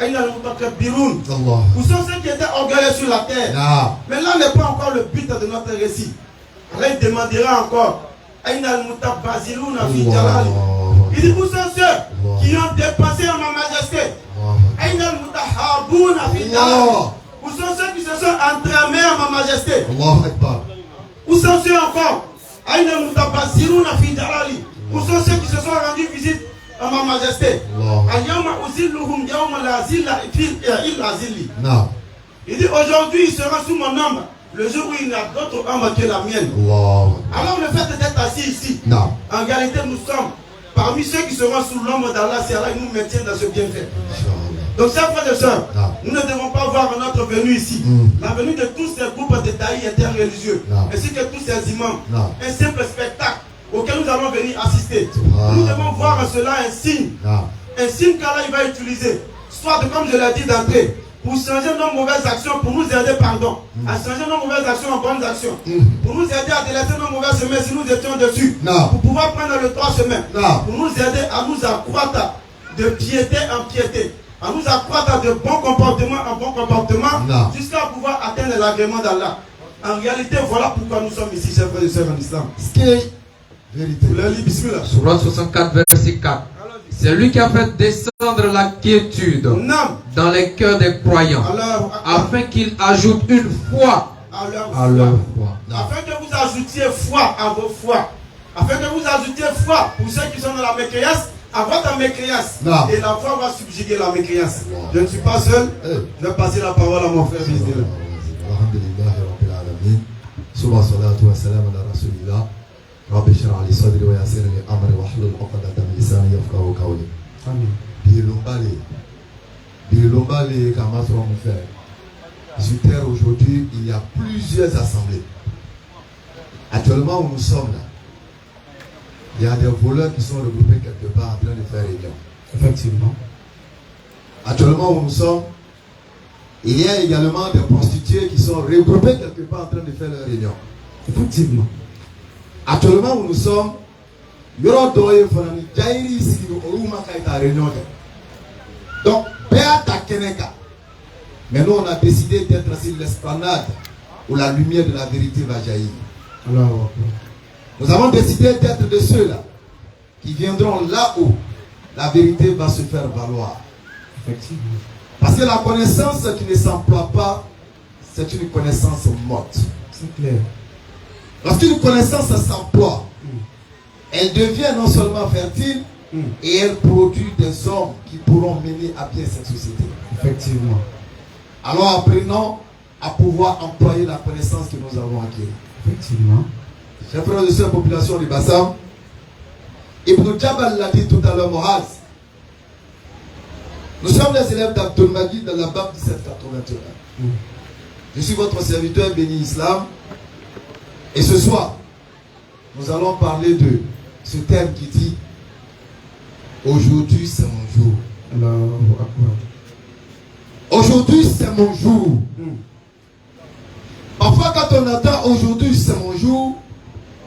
Où sont ceux qui étaient orgueilleux sur la terre? Mais là n'est pas encore le but de notre récit. Allah demandera encore. Il dit, où sont ceux qui ont dépensé en ma majesté? Où sont ceux qui se sont entraînés en ma majesté? Où sont ceux encore? Où sont ceux qui se sont rendus visite à ma majesté? Il dit aujourd'hui ils seront sous mon ombre le jour où il n'y a d'autre ombre que la mienne. Alors le fait d'être assis ici, en réalité nous sommes parmi ceux qui seront sous l'ombre d'Allah si Allah nous maintient dans ce bienfait. Donc chers frères et sœurs, nous ne devons pas voir notre venue ici, la venue de tous ces groupes de taillis interreligieux, ainsi que tous ces imams, un simple spectacle auquel nous allons venir assister. Nous devons voir en cela un signe qu'Allah va utiliser, soit comme je l'ai dit d'entrée, pour changer nos mauvaises actions, pour nous aider, à changer nos mauvaises actions en bonnes actions, pour nous aider à délaisser nos mauvais chemins si nous étions dessus, pour pouvoir prendre le droit chemin, pour nous aider à nous accroître de piété en piété, à nous accroître de bon comportement en bon comportement, jusqu'à pouvoir atteindre l'agrément d'Allah. En réalité, voilà pourquoi nous sommes ici, chers frères et sœurs en islam. Sourate 64, verset 4. C'est lui qui a fait descendre la quiétude dans les cœurs des croyants, afin qu'ils ajoutent une foi à leur foi. Afin que vous ajoutiez foi à vos foi. Afin que vous ajoutiez foi pour ceux qui sont dans la mécréance, à votre mécréance. Et la foi va subjuguer la mécréance. Je ne suis pas seul. Je vais passer la parole à mon frère Bismillah. رب اشرح لي صدري ويسر لي امري واحلل عقدة من لساني يفقهوا قولي. Bilombali Kamasro mon frère. Sur terre aujourd'hui, il y a plusieurs assemblées. Actuellement où nous sommes là, il y a des voleurs qui sont regroupés quelque part en train de faire réunion. Effectivement. Actuellement où nous sommes, il y a également des prostituées qui sont regroupées quelque part en train de faire leur réunion. Effectivement. Actuellement où nous sommes, il y aura d'autres familles qui ont réunion. Donc, mais nous on a décidé d'être sur l'esplanade où la lumière de la vérité va jaillir. Nous avons décidé d'être de ceux-là qui viendront là où la vérité va se faire valoir. Effectivement. Parce que la connaissance qui ne s'emploie pas, c'est une connaissance morte. C'est clair. Lorsqu'une connaissance s'emploie, elle devient non seulement fertile, et elle produit des hommes qui pourront mener à bien cette société. Effectivement. Alors apprenons à pouvoir employer la connaissance que nous avons acquise. Effectivement. Chers frères et sœurs, population du Bassam, Ibn Jabal l'a dit tout à l'heure, Moraz. Nous sommes les élèves d'Abdul Majid de la BAP 1781. Je suis votre serviteur béni Islam. Et ce soir, nous allons parler de ce thème qui dit aujourd'hui c'est mon jour. Aujourd'hui c'est mon jour. Parfois quand on entend aujourd'hui c'est mon jour,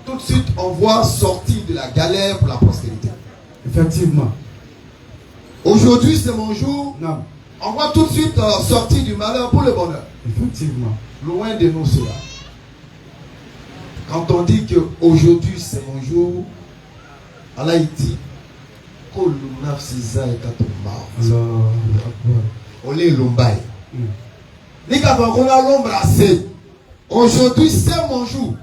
tout de suite on voit sortir de la galère pour la prospérité. Effectivement. Aujourd'hui c'est mon jour. Non. On voit tout de suite sortir du malheur pour le bonheur. Effectivement. Loin de nous cela. Quand on dit que aujourd'hui c'est mon jour, Allah il dit aujourd'hui c'est mon jour.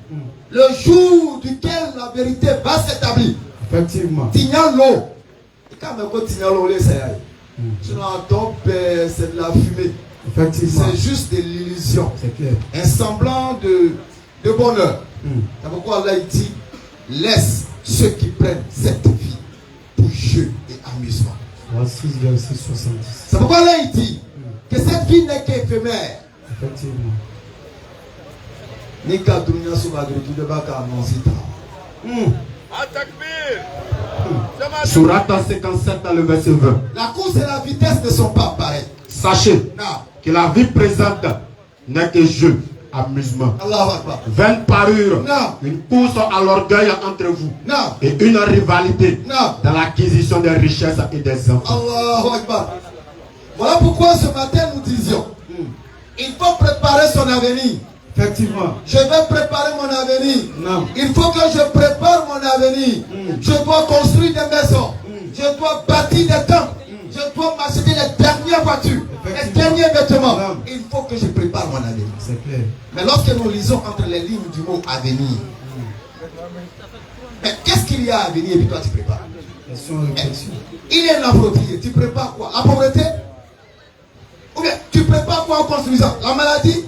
Le jour duquel la vérité va s'établir. Effectivement. Tignalo. C'est de la fumée. Effectivement. C'est juste de l'illusion. C'est clair. Un semblant de bonheur. C'est pourquoi Allah il dit laisse ceux qui prennent cette vie pour jeu et amusement. Voici verset 70. C'est pourquoi Allah il dit que cette vie n'est qu'éphémère. Effectivement. Surat 57 dans le verset 20. La course et la vitesse ne sont pas pareilles. Sachez que la vie présente n'est que jeu, amusement. Vaine parure, une course à l'orgueil entre vous et une rivalité dans l'acquisition des richesses et des enfants. Allahu Akbar. Voilà pourquoi ce matin nous disions il faut préparer son avenir. Effectivement. Je vais préparer mon avenir. Non. Il faut que je prépare mon avenir. Je dois construire des maisons. Je dois bâtir des temples. Je dois m'acheter les dernières voitures, les derniers vêtements. Il faut que je prépare mon avenir. C'est clair. Mais lorsque nous lisons entre les lignes du mot avenir, mais qu'est-ce qu'il y a à venir et puis toi tu prépares? Il est l'approprié. Tu prépares quoi? La pauvreté? Ou bien tu prépares quoi en construisant? La maladie?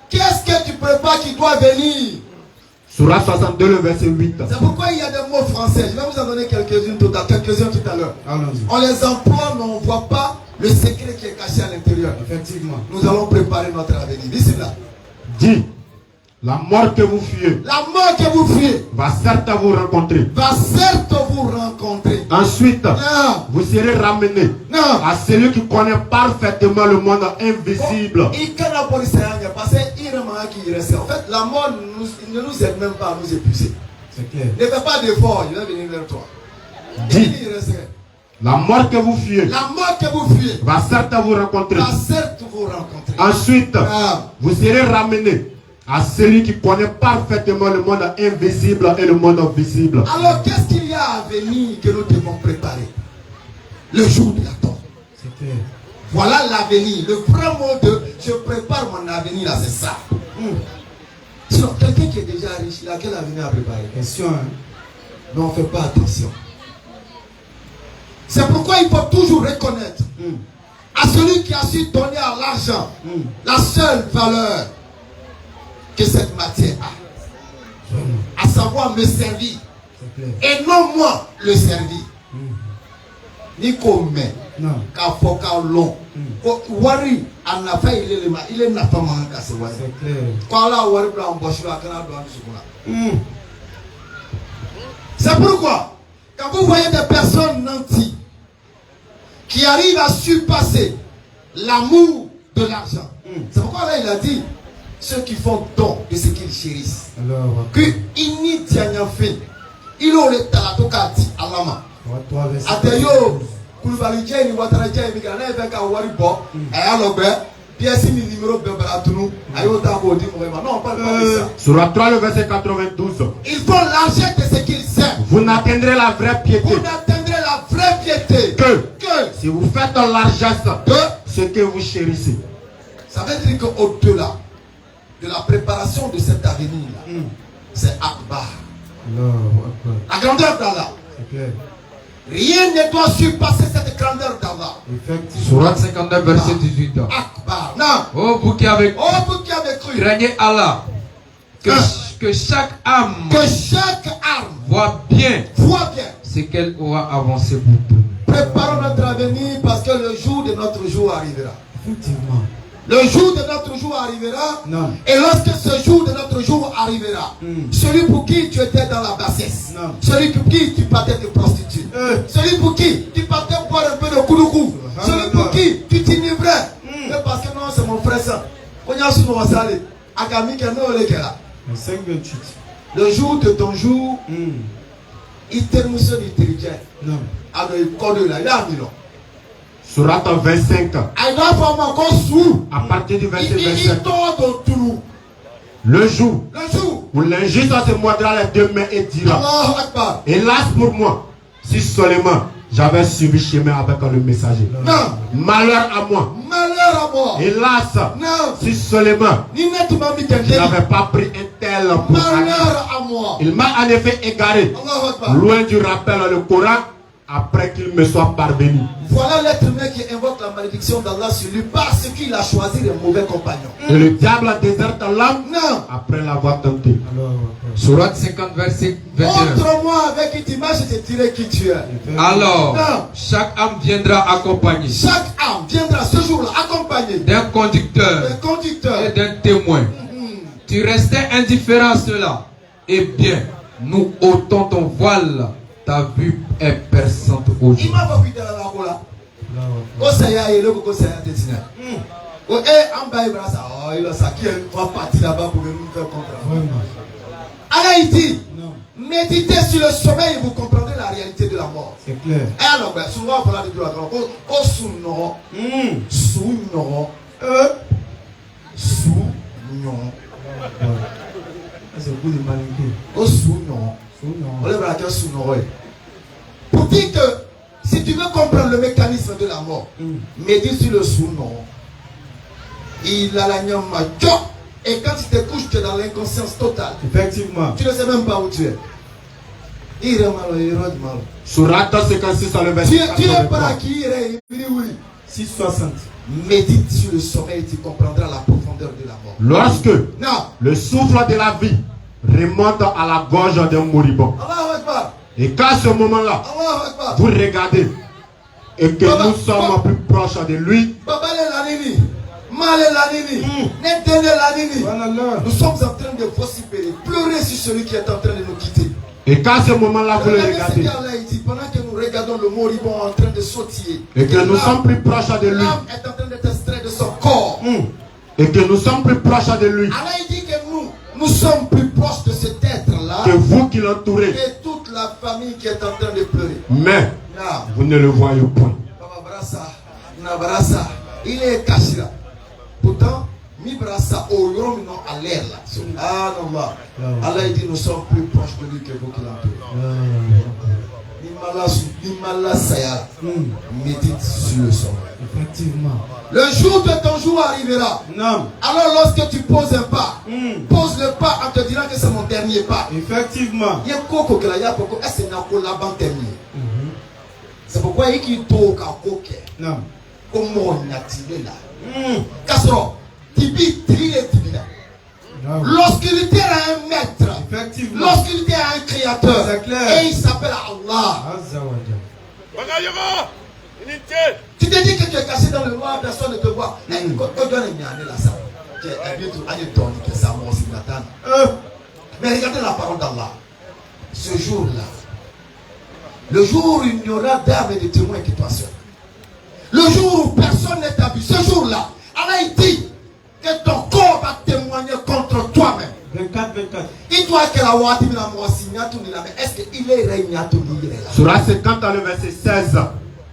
Qu'est-ce que tu prépares qui doit venir? Surat 62, le verset 8. C'est pourquoi il y a des mots français. Je vais vous en donner quelques-uns tout à l'heure. On les emploie, mais on ne voit pas le secret qui est caché à l'intérieur. Effectivement. Nous allons préparer notre avenir. Ici là. Dis, la mort que vous fuyez, la mort que vous fuyez va certes vous rencontrer. Va certes vous rencontrer. Ensuite, vous serez ramené à celui qui connaît parfaitement le monde invisible. En fait, la mort ne nous aide même pas à nous épuiser. C'est clair. Ne fais pas d'effort, je vais venir vers toi. Dis, la mort que vous fuyez, la mort que vous fuyez va certes vous rencontrer. Va certes vous rencontrer. Ensuite, vous serez ramené à celui qui connaît parfaitement le monde invisible et le monde visible. Alors qu'est-ce qu'il y a à venir que nous devons préparer? Le jour de la tombe. C'est clair. Voilà l'avenir. Le vrai mot de je prépare mon avenir là, c'est ça. Sinon, quelqu'un qui est déjà riche, il a quel avenir à préparer? Question. Mais on ne fait pas attention. C'est pourquoi il faut toujours reconnaître à celui qui a su donner à l'argent la seule valeur que cette matière a. À savoir me servir. Et non moi le servir. Ni comme qu'à foka long. Wari en a fait il est n'a pas manqué à ce wari. C'est clair. Quand là wari blanc boshi à Canada doit nous. C'est pourquoi quand vous voyez des personnes nantis qui arrivent à surpasser l'amour de l'argent, c'est pourquoi là il a dit ceux qui font don de ce qu'ils chérissent. Que ini tianya fait. Il aurait talato kati alama. Ateyo kulubalije ni wataraje mi kana e ka wari bo e alogbe pièce ni numéro bebe atunu ayo ta ko di mo non pas ça. Surat 3 le verset 92. Ils font l'argent de ce qu'ils aiment. Vous n'atteindrez la vraie piété. Vous n'atteindrez la vraie piété que si vous faites l'argent de ce que vous chérissez. Ça veut dire qu'au-delà de la préparation de cet avenir-là, c'est Akbar. La grandeur d'Allah. Rien ne doit surpasser cette grandeur d'Allah. Surat 59, verset 18. Akbar. Oh, vous qui avez cru, craignez Allah. Que chaque âme voit bien ce qu'elle aura avancé pour tout. Préparons notre avenir parce que le jour de notre jour arrivera. Effectivement. Le jour de notre jour arrivera. Non. Et lorsque ce jour de notre jour arrivera, celui pour qui tu étais dans la bassesse, celui pour qui tu partais de prostituée, celui pour qui tu partais boire un peu de kouloukou, celui pour qui tu t'inivrais, parce que non, c'est mon frère ça. Le jour de ton jour, il te mousse du territoire. Alors il code là, il a mis là. Surat 25. À partir du verset 27. Le jour où l'injuste se mordra les deux mains et dira: hélas pour moi, si seulement j'avais suivi chemin avec le messager. Malheur à moi. Hélas, si seulement je n'avais pas pris un tel pour moi. Il m'a en effet égaré, loin du rappel le Coran, après qu'il me soit parvenu. Voilà l'être humain qui invoque la malédiction d'Allah sur lui parce qu'il a choisi les mauvais compagnons. Et le diable déserte l'homme après l'avoir tenté. Surat 50 verset 21. Montre-moi avec une image, je te dirai qui tu es. Alors, chaque âme viendra accompagnée. Chaque âme viendra ce jour-là accompagnée d'un conducteur et d'un témoin. Tu restais indifférent à cela. Eh bien, nous ôtons ton voile. Ta vue est perçante aujourd'hui. Allah dit, méditez sur le sommeil et vous comprendrez la réalité de la mort. C'est clair. Et alors, souvent, on parle de la pour dire que si tu veux comprendre le mécanisme de la mort, médite sur le sous-nom. Il a la nyama. Et quand tu te couches, tu es dans l'inconscience totale. Effectivement. Tu ne sais même pas où tu es. Surat 56 à le verset 4. Tu es pas qui 660. Médite sur le sommeil et tu comprendras la profondeur de la mort. Lorsque le souffle de la vie remonte à la gorge d'un moribond, et qu'à ce moment-là, vous regardez et que nous sommes plus proches de lui, nous sommes en train de vociférer, pleurer sur celui qui est en train de nous quitter. Et qu'à ce moment-là, vous le regardez, pendant que nous regardons le moribond en train de sautiller, et que nous sommes plus proches de lui, l'âme est en train d'être extraite de son corps, et que nous sommes plus proches de lui, Allah dit que nous sommes plus proches de cet être-là que vous qui l'entourez, et toute la famille qui est en train de pleurer. Mais vous ne le voyez point. Il est caché là. Pourtant, mi brasa au yom non à l'air là. Subhanallah. Allah dit nous sommes plus proches de lui que vous qui l'entourez. Médite sur le sommeil. Effectivement. Le jour de ton jour arrivera. Non. Alors lorsque tu poses un pas, pose le pas en te disant que c'est mon dernier pas. Effectivement. C'est pourquoi il dit non. Comment on a tiré là. Kassoro, Tibi, Tibi, Tibi. Lorsqu'il était un maître, lorsqu'il était un créateur, et il s'appelle Allah. Tu te dis que tu es caché dans le noir, personne ne te voit. Mais regardez la parole d'Allah. Ce jour-là, le jour où il n'y aura d'âme et de témoins qui toi seul. Le jour où personne n'est à vue, ce jour-là, Allah dit que ton corps va témoigner contre toi-même. 24. Il doit que la ouati la moisignat tout mais est-ce qu'il est régnat tout là? Surah 50 dans le verset 16.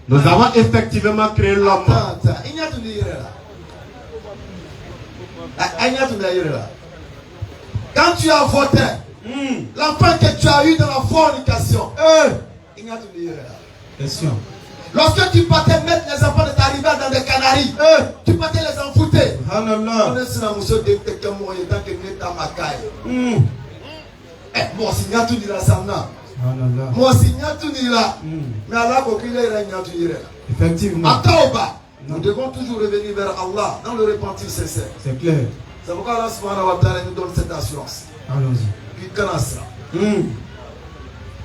Nous avons effectivement créé l'homme. Il n'y a tout là. Quand tu as voté, l'enfant que tu as eu dans la fornication, il n'y a tout là. Lorsque tu partais mettre les enfants de ta rivière dans des canaries, tu partais les envoûter. Moi, si tout dit là, ça n'a. Moi, si tout dit là, mais Allah, effectivement. Nous devons toujours revenir vers Allah dans le repentir sincère. C'est clair. C'est pourquoi Allah subhanahu wa ta'ala nous donne cette assurance. Allons-y. Puis kanasra.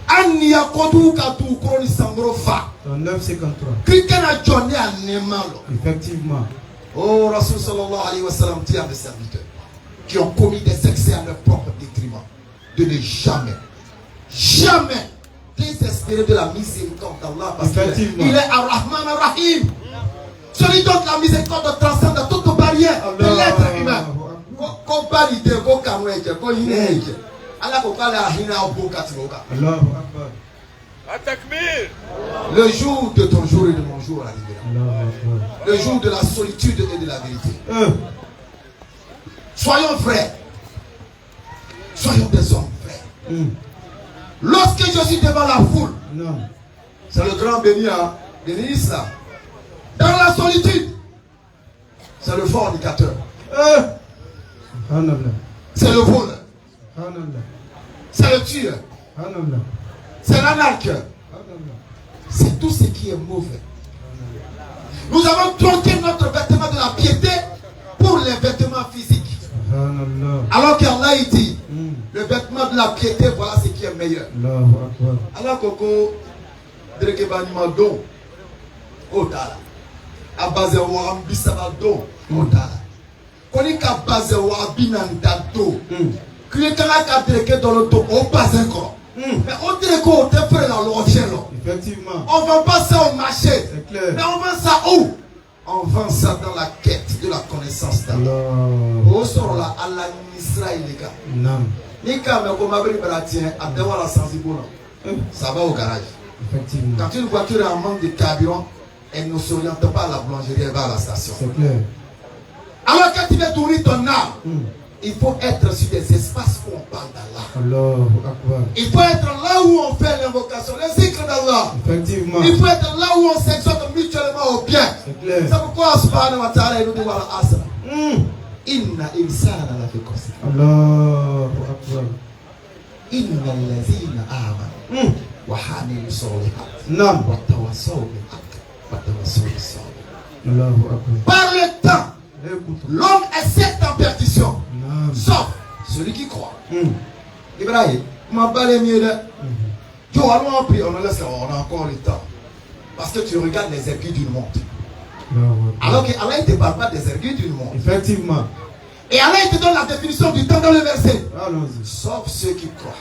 Ania kodu katu kroni sangro fa. Dans 953. Krikana journée à Nemalo. Effectivement. Oh, Rasul sallallahu alayhi wa sallam dit à mes serviteurs qui ont commis des excès à leur propre détriment de ne jamais désespérer de la miséricorde d'Allah parce qu'il est Ar-Rahman Ar-Rahim. Celui dont la miséricorde transcende toute barrière de l'être humain. Le jour de ton jour et de mon jour arrivera. Le jour de la solitude et de la vérité. Soyons vrais. Soyons des hommes vrais. Lorsque je suis devant la foule, c'est le grand béni de l'islam. Dans la solitude, c'est le fornicateur. C'est le voleur. C'est le tueur. C'est l'anarcheur. C'est tout ce qui est mauvais. Nous avons tronqué notre vêtement de la piété pour les vêtements physiques. Alors qu'Allah dit, le vêtement de la piété, voilà ce qui est meilleur. Alors Koko, Drekebanimado, Otala, Abaze Warambisabado, Otala, Konika Baze Warbinandado, Kuekala Kadreke dans le dos, au bas encore. Mais on dirait qu'on te fait la logique. Effectivement. On ne vend pas ça au marché. C'est clair. Mais on vend ça où? On vend ça dans la quête de la connaissance d'Allah. Au sort là, Allah Israël les gars. Non. Nika mais comme abri baratien, à devoir la sensible. Ça va au garage. Effectivement. Quand une voiture est en manque de carburant, elle ne s'oriente pas à la boulangerie, elle va à la station. C'est clair. Alors quand tu veux tourner ton âme, il faut être sur des espaces où on parle d'Allah. Il faut être là où on fait l'invocation, le zikr d'Allah. Effectivement. Il faut être là où on s'exhorte mutuellement au bien. C'est pourquoi subhanahu wa ta'ala il nous dit voilà asra. Inna insana la fi qasr. Allahu akbar. Inna allazina amanu wa hamilu solihat. Nam. Wa tawassaw bil haqq wa tawassaw bis sabr. Allahu akbar. Par le temps, l'homme est certes en perdition. Sauf celui qui croit. Ibrahim, ma balle mieux là. Tu vois, on a encore le temps. Parce que tu regardes les aiguilles d'une montre. Alors qu'Allah ne te parle pas des aiguilles d'une montre. Effectivement. Et Allah te donne la définition du temps dans le verset. Allons-y. Sauf ceux qui croient.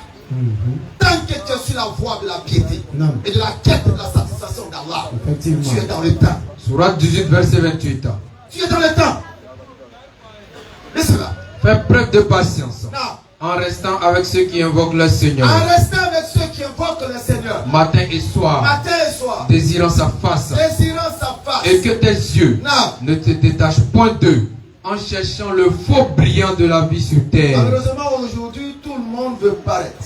Tant que tu es sur la voie de la piété et de la quête de la satisfaction d'Allah, tu es dans le temps. Sourate 18, verset 28. Tu es dans le temps. Laisse-la. Fais preuve de patience. Non. En restant avec ceux qui invoquent le Seigneur. En restant avec ceux qui invoquent le Seigneur. Matin et soir. Matin et soir. Désirant sa face. Désirant sa face. Et que tes yeux ne te détachent point d'eux. En cherchant le faux brillant de la vie sur terre. Malheureusement aujourd'hui, tout le monde veut paraître.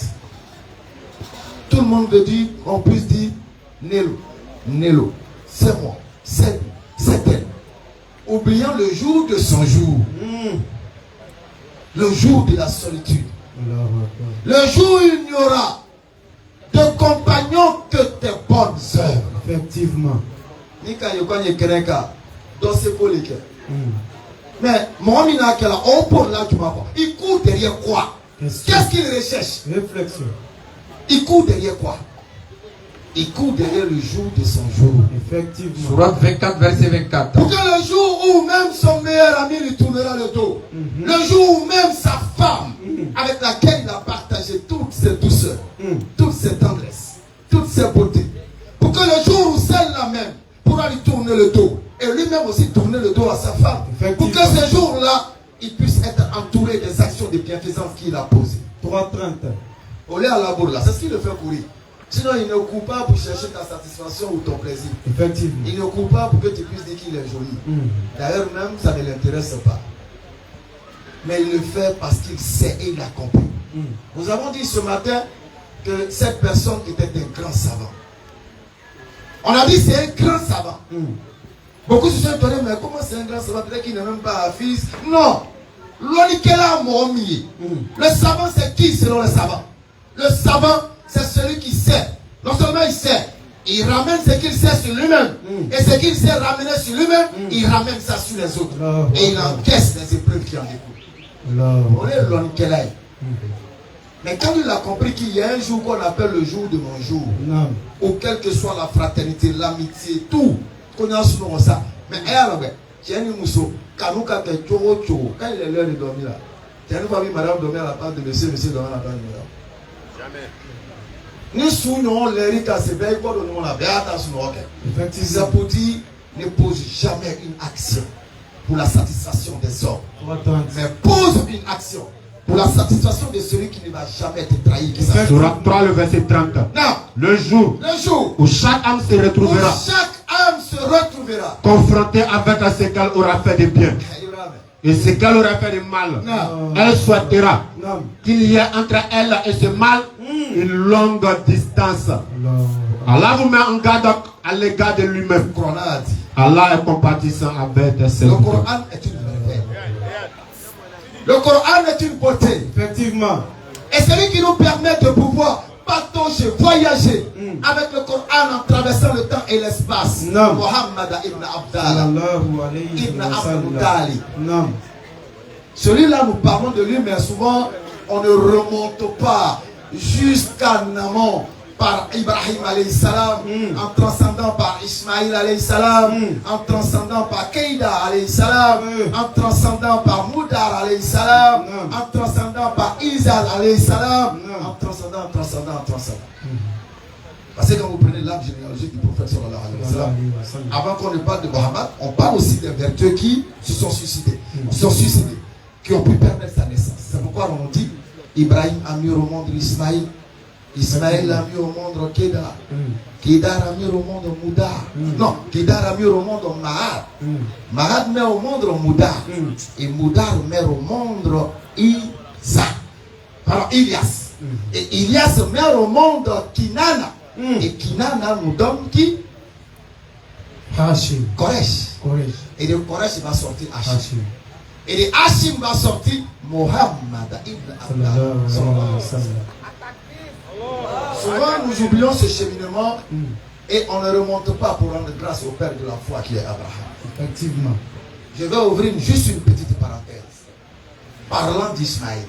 Tout le monde veut dire, on puisse dire, Nélo, c'est moi, c'est elle. Oubliant le jour de son jour. Le jour de la solitude. Le jour où il n'y aura de compagnons que tes bonnes œuvres. Effectivement. Mais il court derrière quoi? Qu'est-ce qu'il recherche? Réflexion. Il court derrière quoi? Il court derrière le jour de son jour. Effectivement. Sourate 24, verset 24. Pour que le jour où même son meilleur ami lui tournera le dos. Le jour où même sa femme, avec laquelle il a partagé toutes ses douceurs, toutes ses tendresses, toutes ses beautés. Pour que le jour où celle-là même pourra lui tourner le dos. Et lui-même aussi tourner le dos à sa femme. Pour que ce jour-là, il puisse être entouré des actions de bienfaisance qu'il a posées. 3:30. Au lieu à la bourre là, c'est ce qui le fait courir. Sinon, il ne court pas pour chercher ta satisfaction ou ton plaisir. Effectivement. Il ne court pas pour que tu puisses dire qu'il est joli. D'ailleurs, même, ça ne l'intéresse pas. Mais il le fait parce qu'il sait et il a compris. Nous avons dit ce matin que cette personne était un grand savant. On a dit c'est un grand savant. Beaucoup se sont étonnés, mais comment c'est un grand savant? Peut-être qu'il n'est même pas fils. Non. Le savant, c'est qui selon le savant? Le savant, c'est celui qui sait. Non seulement il sait, il ramène ce qu'il sait sur lui-même. Et ce qu'il s'est ramené sur lui-même, il ramène ça sur les autres. Et il encaisse les épreuves qui en découlent. On est l'homme qu'elle aille. Mais quand il a compris qu'il y a un jour qu'on appelle le jour de mon jour, où quelle que soit la fraternité, l'amitié, tout, qu'on a souvent ça. Mais quand il est l'heure de dormir là, tu as vu madame dormir à la part de monsieur dormir à la part de madame. Jamais. Ni souillons les rites à ses veilles, quoi de nous la béata sur nos requêtes. Tisapoti ne pose jamais une action pour la satisfaction des hommes, mais pose une action pour la satisfaction de celui qui ne va jamais être trahi. Surat 3, le verset 30. Non. Le jour où chaque âme se retrouvera, confrontée avec ce qu'elle aura fait de bien et ce qu'elle aura fait de mal, elle souhaitera qu'il y ait entre elle et ce mal une longue distance. Allah vous met en garde à l'égard de lui-même. Allah est compatissant avec ses Le Coran est une vérité. Le Coran est une beauté. Effectivement. Et celui qui nous permet de pouvoir patauger, voyager avec le Coran en traversant le temps et l'espace. Muhammad ibn Abdallah. Ibn Abdallah. Celui-là, nous parlons de lui, mais souvent, on ne remonte pas jusqu'à Namon par Ibrahim alayhi salam, en transcendant par Ismaïl alayhi salam, en transcendant par Keïda alayhi salam, en transcendant par Moudar alayhi salam, en transcendant par Izal alayhi salam, en transcendant. Parce que quand vous prenez l'arbre généalogique du prophète sallallahu alayhi wa sallam, avant qu'on ne parle de Mohammed, on parle aussi des vertueux qui se sont suicidés, qui ont pu permettre sa naissance. C'est pourquoi on dit Ibrahim a mis au monde Ismaïl, Ismaël a mis au monde Kedar, Kedar a mis au monde Moudar, non, Kedar a mis au monde Mahad, Mahad met au monde Moudar, et Moudar met au monde Isa, alors Ilias, et Ilias met au monde Kinana, et Kinana nous donne qui? Koresh. Et de Koresh va sortir Hachim. Et de Hachim va sortir Mohammed ibn Abdallah. Souvent nous oublions ce cheminement et on ne remonte pas pour rendre grâce au Père de la foi qui est Abraham. Effectivement. Je vais ouvrir juste une petite parenthèse. Parlant d'Ismaël.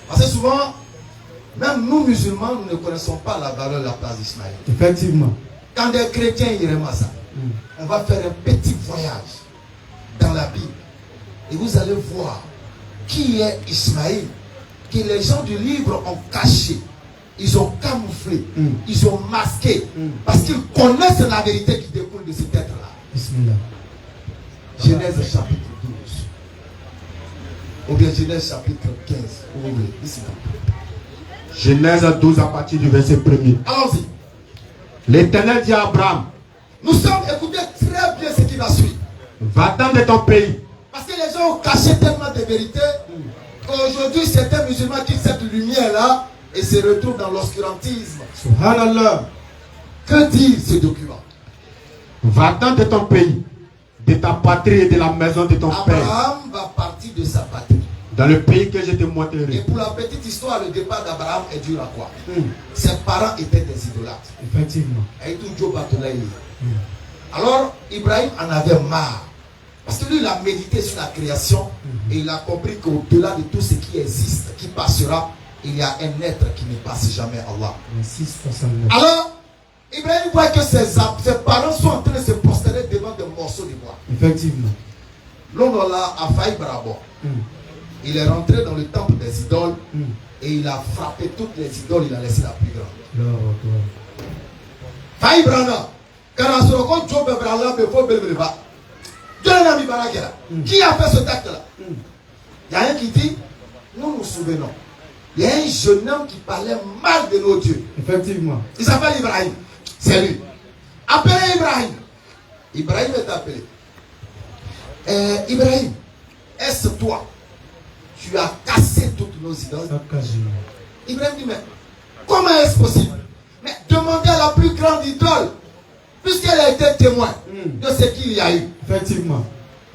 Parce que souvent, même nous musulmans, nous ne connaissons pas la valeur de la place d'Ismaël. Effectivement. Quand des chrétiens iront à ça, on va faire un petit voyage dans la Bible. Et vous allez voir qui est Ismaël, que les gens du livre ont caché. Ils ont camouflé, ils ont masqué, parce qu'ils connaissent la vérité qui découle de cet être-là. Genèse chapitre 12. Ou bien Genèse chapitre 15. Ici. Genèse 12 à partir du verset 1er. Allons-y. L'Éternel dit à Abraham, nous sommes, écoutez très bien ce qui va suivre. Va-t'en de ton pays. Parce que les gens ont caché tellement de vérités qu'aujourd'hui, certains musulmans quittent cette lumière-là et se retrouvent dans l'obscurantisme. Subhanallah. Que dit ce document? Va-t'en de ton pays, de ta patrie et de la maison de ton père. Abraham va partir de sa patrie. Dans le pays que je te montrerai. Et pour la petite histoire, le départ d'Abraham est dû à quoi? Ses parents étaient des idolâtres. Effectivement. Alors, Ibrahim en avait marre. Parce que lui, il a médité sur la création et il a compris qu'au-delà de tout ce qui existe, qui passera, il y a un être qui ne passe jamais, Allah. Alors, Ibrahim voit que ses parents sont en train de se prosterner devant des morceaux de bois. Effectivement. L'homme là a failli bravo. Il est rentré dans le temple des idoles et il a frappé toutes les idoles, il a laissé la plus grande. Failli bravo. Qui a fait ce acte-là? Il y a un qui dit, nous nous souvenons. Il y a un jeune homme qui parlait mal de nos dieux. Effectivement. Il s'appelle Ibrahim. C'est lui. Appelez Ibrahim. Ibrahim est appelé. Ibrahim, est-ce toi? Tu as cassé toutes nos idoles. Ibrahim dit, mais comment est-ce possible? Mais demandez à la plus grande idole, puisqu'elle a été témoin de ce qu'il y a eu. Effectivement.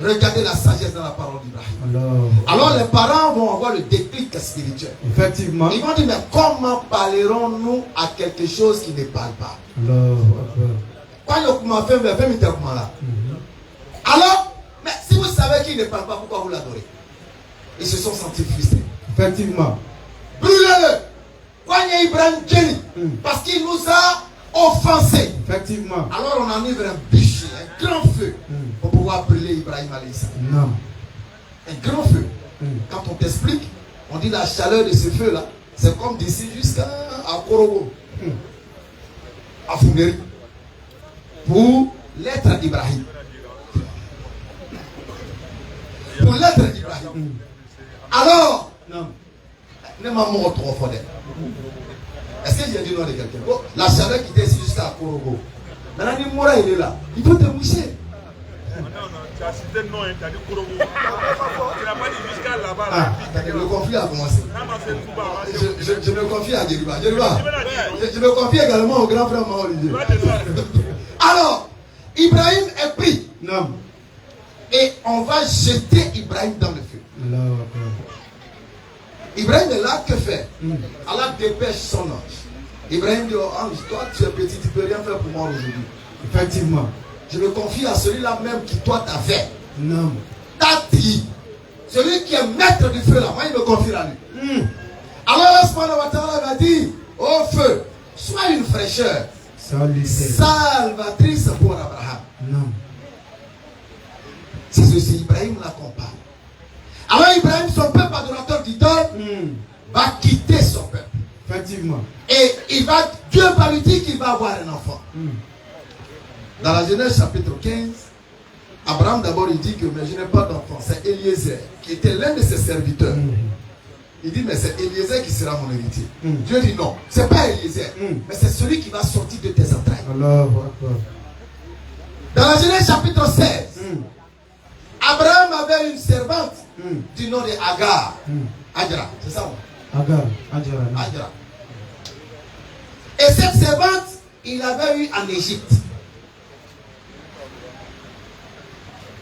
Regardez la sagesse dans la parole d'Ibrahim. Alors les parents vont avoir le déclic spirituel. Effectivement. Ils vont dire, mais comment parlerons-nous à quelque chose qui ne parle pas? Alors, mais si vous savez qu'il ne parle pas, pourquoi vous l'adorez? Ils se sont sentis frustrés. Effectivement. Brûlez-le. Coignez Ibrahim Kenny. Parce qu'il nous a offensés. Effectivement. Alors on enivre un bûcher, un grand feu, pour pouvoir brûler Ibrahim alayhi salam. Non. Un grand feu. Quand on t'explique, on dit la chaleur de ce feu-là, c'est comme d'ici jusqu'à Korogo, à Fungeri, pour l'être d'Ibrahim. Pour l'être d'Ibrahim. Alors, non. Est-ce que j'ai dit non de quelqu'un? Oh, la chaleur qui était ici jusqu'à Korogo. Maintenant, Nimora, il est là. Il faut te moucher. Non, tu as cité non, tu as dit Korogo. Tu n'as pas dit jusqu'à là-bas. Le conflit a commencé. Je me confie à Djeriba. Je me confie également au grand frère Maolivier. Alors, Ibrahim est pris. Non. Et on va jeter Ibrahim dans le feu. Ibrahim est là, que faire? Allah dépêche son ange. Ibrahim dit, oh ange, toi tu es petit, tu ne peux rien faire pour moi aujourd'hui. Effectivement. Je me confie à celui-là même qui toi t'a fait. Non. T'a dit. Celui qui est maître du feu là, moi il me confie à lui. Alors Allah subhanahu wa ta'ala m'a dit, oh feu, sois une fraîcheur salvatrice pour Abraham. Non. C'est ceci, Ibrahim la compare. Alors Ibrahim, son peuple adorateur d'idole, va quitter son peuple. Effectivement. Et Dieu va lui dire qu'il va avoir un enfant. Dans la Genèse chapitre 15, Abraham d'abord il dit que mais je n'ai pas d'enfant. C'est Eliezer qui était l'un de ses serviteurs. Il dit mais c'est Eliezer qui sera mon héritier. Dieu dit non, c'est pas Eliezer, mais c'est celui qui va sortir de tes entrailles. Dans la Genèse chapitre 16, Abraham avait une servante du nom de Agar. Adjara, c'est ça? Agar, Adjara. Adjara. Et cette servante, il l'avait eu en Égypte.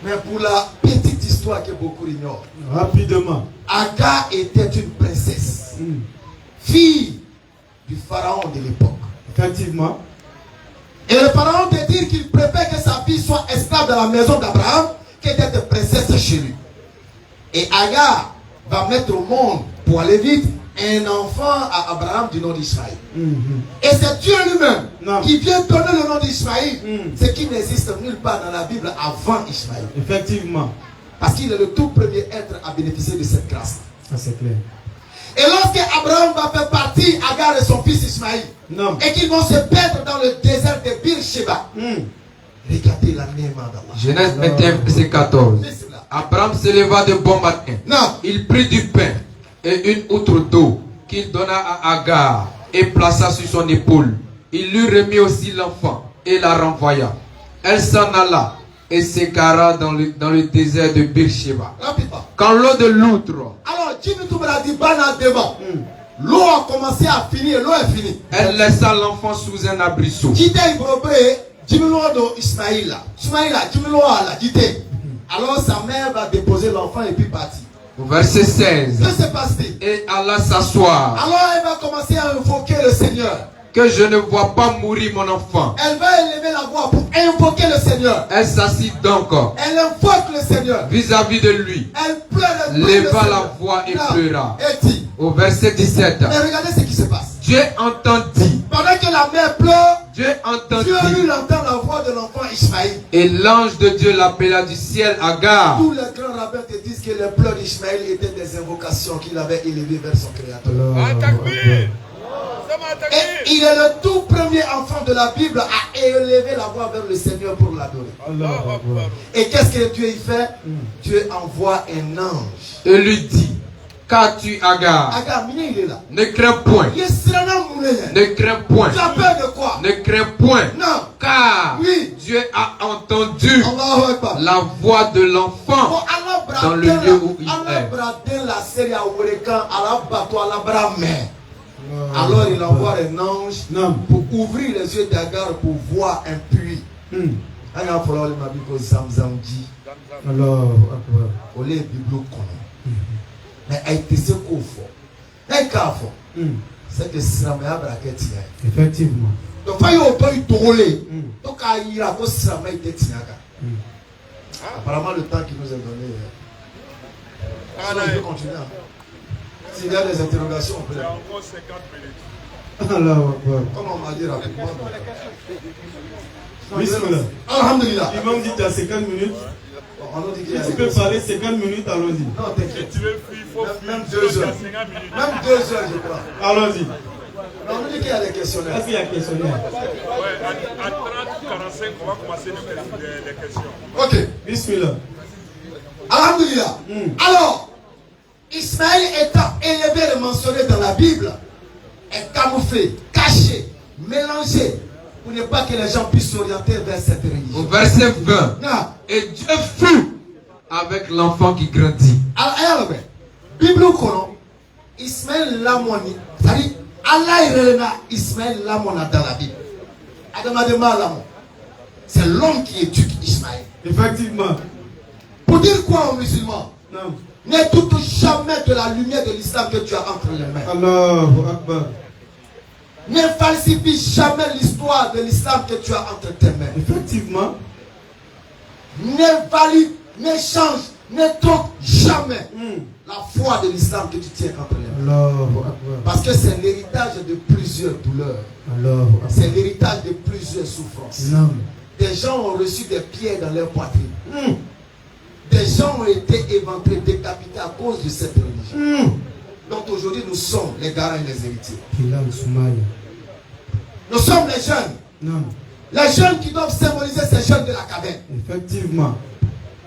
Mais pour la petite histoire que beaucoup ignorent, rapidement, Agar était une princesse, fille du pharaon de l'époque. Effectivement. Et le pharaon te dit qu'il préfère que sa fille soit esclave dans la maison d'Abraham que d'être princesse chez lui. Et Agar va mettre au monde, pour aller vite, un enfant à Abraham du nom d'Ismaël. Et c'est Dieu lui-même qui vient donner le nom d'Ismaël, ce qui n'existe nulle part dans la Bible avant Ismaël. Effectivement. Parce qu'il est le tout premier être à bénéficier de cette grâce. Ça c'est clair. Et lorsque Abraham va faire partie, Agar et son fils Ismaël, et qu'ils vont se perdre dans le désert de Beersheba, regardez la néma d'Allah. Genèse 21, verset 14. Abraham se leva de bon matin. Il prit du pain et une outre d'eau qu'il donna à Agar et plaça sur son épaule. Il lui remit aussi l'enfant et la renvoya. Elle s'en alla et s'écara dans le désert de Beersheba. Quand l'eau de l'outre, l'eau a commencé à finir, l'eau est finie. Elle laissa l'enfant sous un abrisseau. Alors sa mère va déposer l'enfant et puis partir. Verset 16. Que se passe-t-il? Et alla s'asseoir. Alors elle va commencer à invoquer le Seigneur. Que je ne vois pas mourir mon enfant. Elle va élever la voix pour invoquer le Seigneur. Elle s'assit donc. Elle invoque le Seigneur. Vis-à-vis de lui. Elle pleure. Leva la voix et pleura. Et dit. Au verset 17. Mais regardez ce qui se passe. Dieu entendit. Pendant que la mère pleure, Dieu entendit. Dieu lui entend la voix de l'enfant Ismaël. Et l'ange de Dieu l'appela du ciel Agar. Tous les grands rabbins te disent que les pleurs d'Ismaël étaient des invocations qu'il avait élevées vers son Créateur. Et il est le tout premier enfant de la Bible à élever la voix vers le Seigneur pour l'adorer. Et qu'est-ce que Dieu y fait? Dieu envoie un ange. Et lui dit, qu'as-tu Agar? Agar, il est là. Ne crains point. Ne crains point. Tu as peur de quoi? Ne crains point. Non. Car Dieu a entendu la voix de l'enfant dans le lieu où il est. Alors il envoie un ange pour ouvrir les yeux d'Agar pour voir un puits. Alors mais elle était ce qu'on fait. c'est que Sramaya braquette. Effectivement. Donc, il faut y tourner. Donc, il y a un Sramaya qui est apparemment, le temps qu'il nous a donné. Je vais continuer. S'il y a des interrogations, on peut. Il y a encore 50 minutes. Alors, comment on m'a dit rapidement? Bismillah. Alhamdulillah. L'imam dit qu'il y a 50 minutes. Tu peux parler 50 minutes, allons-y. Non, t'inquiète. Tu veux fuir, il faut fuir. Même 2 heures. Même 2 heures, je crois. Allons-y. On nous dit qu'il y a des questionnaires. Est-ce qu'il y a des questionnaires? Ouais, à 30-45, on va commencer les questions. Ok. Bismillah. Alhamdulillah. Alors, Ismaël étant élevé et mentionné dans la Bible, est camouflé, caché, mélangé, pour ne pas que les gens puissent s'orienter vers cette religion. Au verset 20. Non. Et Dieu fut avec l'enfant qui grandit. Alors, Bible kono, Ismaël Lamoni, c'est-à-dire, Allah il Ismaël Lamona dans la Bible. Adama Lamon. C'est l'homme qui éduque Ismaël. Effectivement. Pour dire quoi aux musulmans? Non. Ne doute jamais de la lumière de l'islam que tu as entre les mains. Allahu Akbar. Ne falsifie jamais l'histoire de l'islam que tu as entre tes mains. Effectivement. Ne valide, ne change, ne trompe jamais la foi de l'islam que tu tiens entre les mains. Allahu Akbar. Parce que c'est l'héritage de plusieurs douleurs. Allahu Akbar. C'est l'héritage de plusieurs souffrances. Non. Des gens ont reçu des pierres dans leur poitrine. Des gens ont été éventrés, décapités à cause de cette religion. Donc aujourd'hui, nous sommes les garants et les héritiers. Nous sommes les jeunes. Non. Les jeunes qui doivent symboliser ces jeunes de la caverne. Effectivement.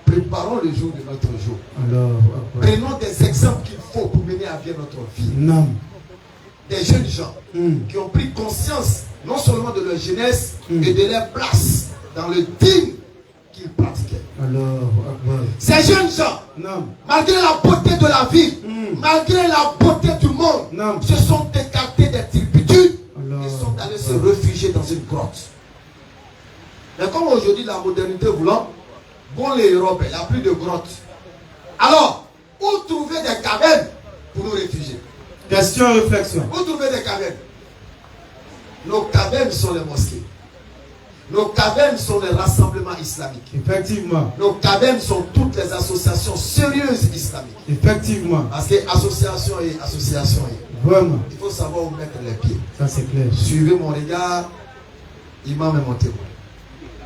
Préparons le jour de notre jour. Allahu Akbar. Prenons des exemples qu'il faut pour mener à bien notre vie. Non. Des jeunes gens qui ont pris conscience non seulement de leur jeunesse et de leur place dans le digne qu'ils pratiquaient. Ces jeunes gens, malgré la beauté de la vie, malgré la beauté du monde, se sont écartés des turpitudes et sont allés se réfugier dans une grotte. Mais comme aujourd'hui la modernité voulant, bon les Européens, il n'y a plus de grottes. Alors, où trouver des cavernes pour nous réfugier? Question, réflexion. Où trouver des cavernes? Nos cavernes sont les mosquées. Nos cavernes sont les rassemblements islamiques. Effectivement. Nos cavernes sont toutes les associations sérieuses islamiques. Effectivement. Parce que association et association est. Vraiment. Il faut savoir où mettre les pieds. Ça c'est clair. Suivez mon regard, imam et mon témoin.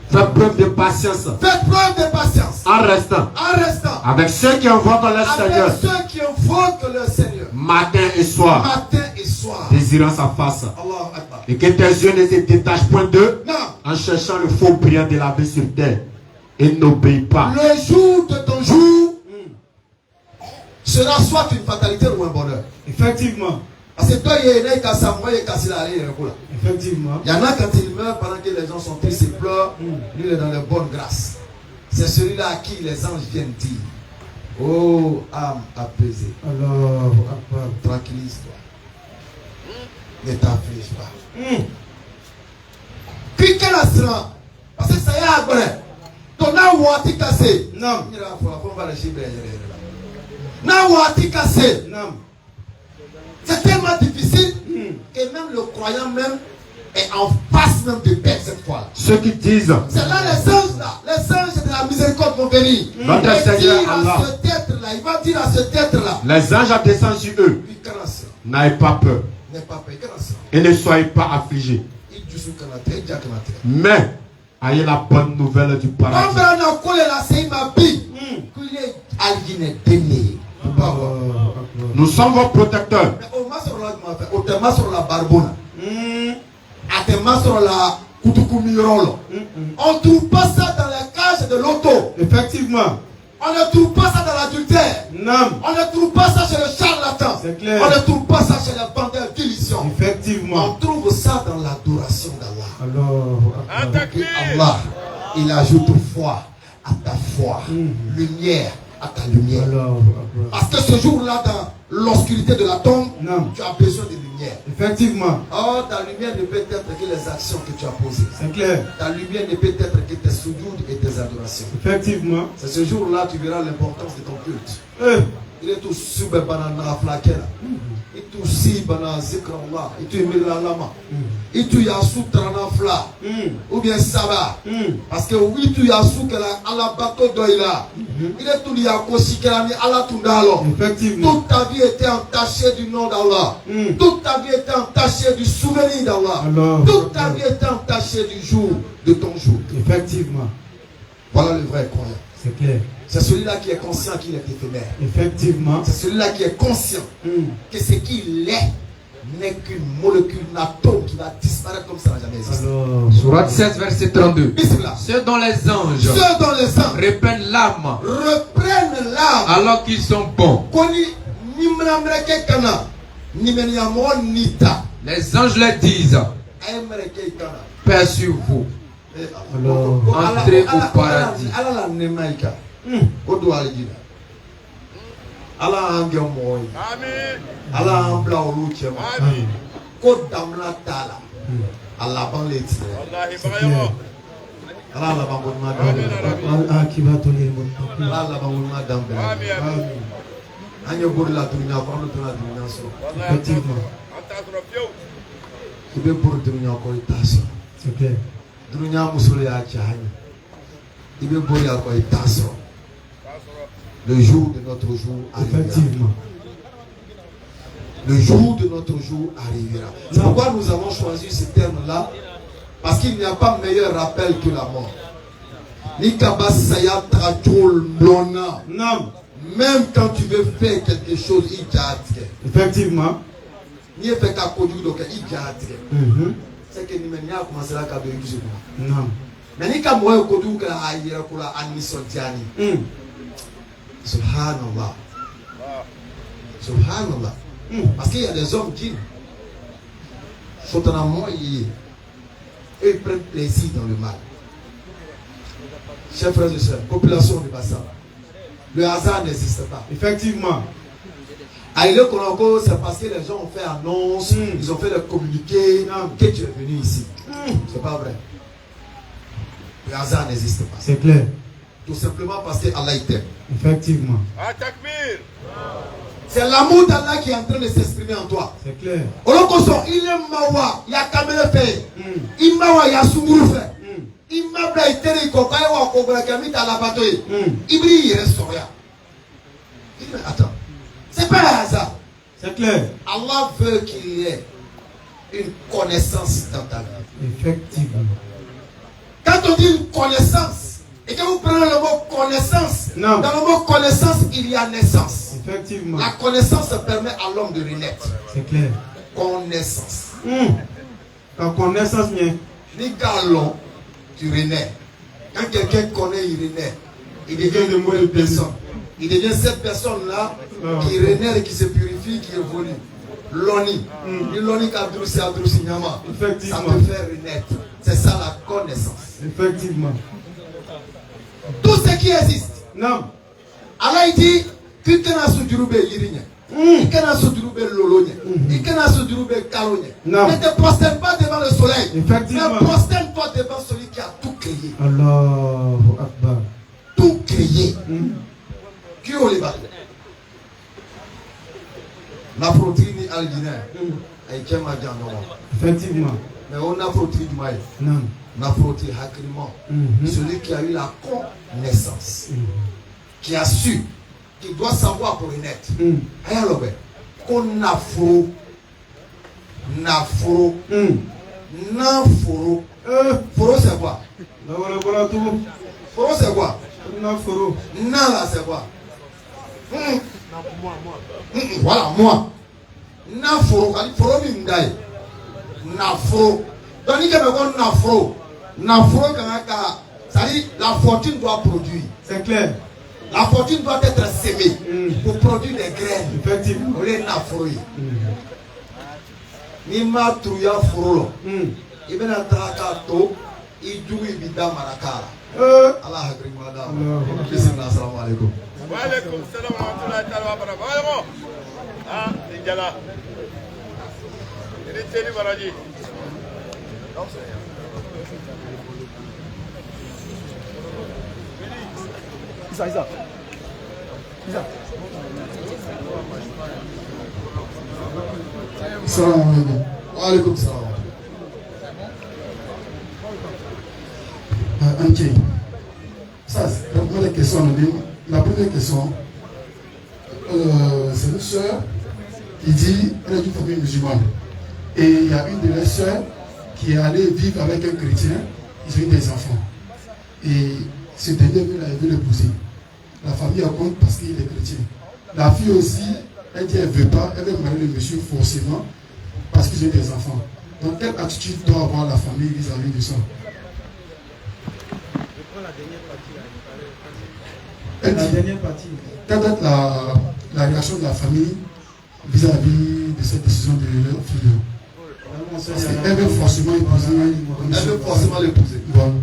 Faites preuve de patience. Faites preuve de patience. En restant. En restant. Avec ceux qui invoquent leur Seigneur. Avec ceux qui invoquent leur Seigneur. Matin et soir. Matin et soir. Désirant sa face. Allah Akbar. Et que tes yeux ne se détachent point d'eux. Non. En cherchant le faux brillant de la vie sur terre. Et n'obéis pas. Le jour de ton jour sera soit une fatalité ou un bonheur. Effectivement. Parce que toi, il y a un Kassamoy et Kassilari. Effectivement. Il y en a quand il meurt pendant que les gens sont tristes et pleurent. Lui, il est dans les bonnes grâces. C'est celui-là à qui les anges viennent dire: oh, âme apaisée. Alors, tranquillise-toi. Ne t'afflige pas. Puis quel assurant? Parce que ça y est après. Ton âme ou cassé. Non. Non. C'est tellement difficile et même le croyant même est en face même de paix cette fois. Ceux qui disent, c'est là les anges là, les anges de la miséricorde vont venir. Notre Seigneur Allah. Il va dire à ce tête là. Les anges descendent sur eux. N'ayez pas peur. Et ne soyez pas affligés. Mais ayez la bonne nouvelle du paradis. Nous sommes vos protecteurs. On ne trouve pas ça dans les cages de l'auto. Effectivement. On ne trouve pas ça dans l'adultère. Non. On ne trouve pas ça chez le charlatan. C'est clair. On ne trouve pas ça chez les vendeurs d'illusions. Effectivement. On trouve ça dans l'adoration d'Allah. Alors, Allah, il ajoute foi à ta foi, lumière à ta lumière. Parce que ce jour-là, dans l'obscurité de la tombe, tu as besoin de lumière. Effectivement. Oh, ta lumière ne peut être que les actions que tu as posées. C'est clair. Ta lumière ne peut être que tes soujoud et tes adorations. Effectivement. C'est ce jour-là que tu verras l'importance de ton culte. Il est tout super banana flaqué là. Il tout musiba na zikrallah itu imira lama itu ya sutrana fla ou bien saba parce que itu ya sukela ala bato doila il est tout ya kosikela ni ala tundalo. Effectivement. Toute ta vie était entachée du nom d'Allah. Toute ta vie était entachée du souvenir d'Allah. Toute ta vie était entachée du jour de ton jour. Effectivement. Voilà le vrai croyant. C'est clair. C'est celui-là qui est conscient qu'il est éphémère. Effectivement. C'est celui-là qui est conscient que ce qu'il est n'est qu'une molécule, une atome qui va disparaître comme ça n'a jamais existé. Sourate 16, verset 32. Ceux dont les anges reprennent l'âme alors qu'ils sont bons. Les anges leur disent, paix sur vous. Entrez au paradis. Allah ange moy. Amen. Allah ambla oluche ma. Amen. Ko damla tala. Allah ban leti. Wallahi bagayamo. Allah la ban gonma dam. Akibatu lil Allah la ban gonma dam. Amen. Anyo bor la dunya ko amna tuna dunya so. Effectivement. Antasro fiou. Ibe bor dunya ko itaso. C'est clair. Dunya musul ya chani. Ibe bor ya ko itaso. Le jour de notre jour arrivera. Effectivement. Le jour de notre jour arrivera. C'est pourquoi nous avons choisi ce terme-là. Parce qu'il n'y a pas meilleur rappel que la mort. Même quand tu veux faire quelque chose, il t'attire. Effectivement. C'est que nous avons commencé à faire. Non. Mais nous avons fait Subhanallah. Subhanallah. Parce qu'il y a des hommes qui ils prennent plaisir dans le mal. Chers frères et sœurs, population de Bassa, le hasard n'existe pas. Effectivement. À le Konako, c'est parce que les gens ont fait annonce, ils ont fait le communiqué que tu es venu ici. C'est pas vrai. Le hasard n'existe pas. C'est clair. Tout simplement parce que Allah t'aime. Effectivement. C'est l'amour d'Allah qui est en train de s'exprimer en toi. C'est clair. Il est mawa, il y a kamele fait. Il mawa, il y a sunguru fait. Il m'a blaité, il cocaille ou cobra kamit à la bateau. Il brille, il reste rien. Attends, c'est pas un hasard. C'est clair. Allah veut qu'il y ait une connaissance dans ta vie. Effectivement. Quand on dit une connaissance, et que vous prenez le mot connaissance, non. Dans le mot connaissance, il y a naissance. Effectivement. La connaissance permet à l'homme de renaître. C'est clair. Connaissance. La connaissance, ni galon, tu renais. Quand quelqu'un connaît, il renaît. Il devient une nouvelle personne. Il devient cette personne-là qui renaît et qui se purifie, qui évolue. L'oni. L'oni kadrousi adrousi nyama. Ça peut faire renaître. C'est ça la connaissance. Effectivement. Tout ce qui existe. Non. Allah dit que kana sudurube yirinya. Kana sudurube lolonya. Kana sudurube kalonya. Ne te prosterne pas devant le soleil. Effectivement. Mais prosterne-toi devant celui qui a tout créé. Allahu Akbar. Tout créé. Qui est le bâtiment? La protéine alginaire. Effectivement. Mais on a protéine du maïs. Non. On a protéine hakriment. Celui qui a eu la connaissance. Qui a su. Qui doit savoir pour renaître. Alors, qu'on a faux. Naforo. Naforo. Foro c'est quoi? Foro c'est quoi? Naforo. Nala c'est quoi? Voilà, moi. Naforo, foro mindai. Naforo. Donc, il y a un naforo. Naforo, c'est-à-dire la fortune doit produire. C'est clair. La fortune doit être sémée pour produire des graines. Effectivement. On est naforo. Ni ma truya foro. Il va traka to, il joue bida marakara. Allah akrim madame. Bismillah, assalamu alaikum. Wa alaikum salam wa rahmatullahi ta'ala wa barakatuh. Ah, Ninjala. Ini Teddy Baraji. Isa. Salam alaikum. Wa alaikum salam. Ok. Ça, c'est la première question. La première question, c'est une soeur qui dit elle est d'une famille musulmane. Et il y a une de leurs soeurs qui est allée vivre avec un chrétien. Ils ont eu des enfants. Et ce dernier veut l'épouser. La famille a compte parce qu'il est chrétien. La fille aussi, elle dit elle ne veut pas, elle veut marier le monsieur forcément parce qu'ils ont des enfants. Donc quelle attitude doit avoir la famille vis-à-vis de ça? Elle dit, quelle doit être la réaction de la famille vis-à-vis de cette décision de leur fille? Elle veut forcément épouser. Elle veut forcément l'épouser. Voilà.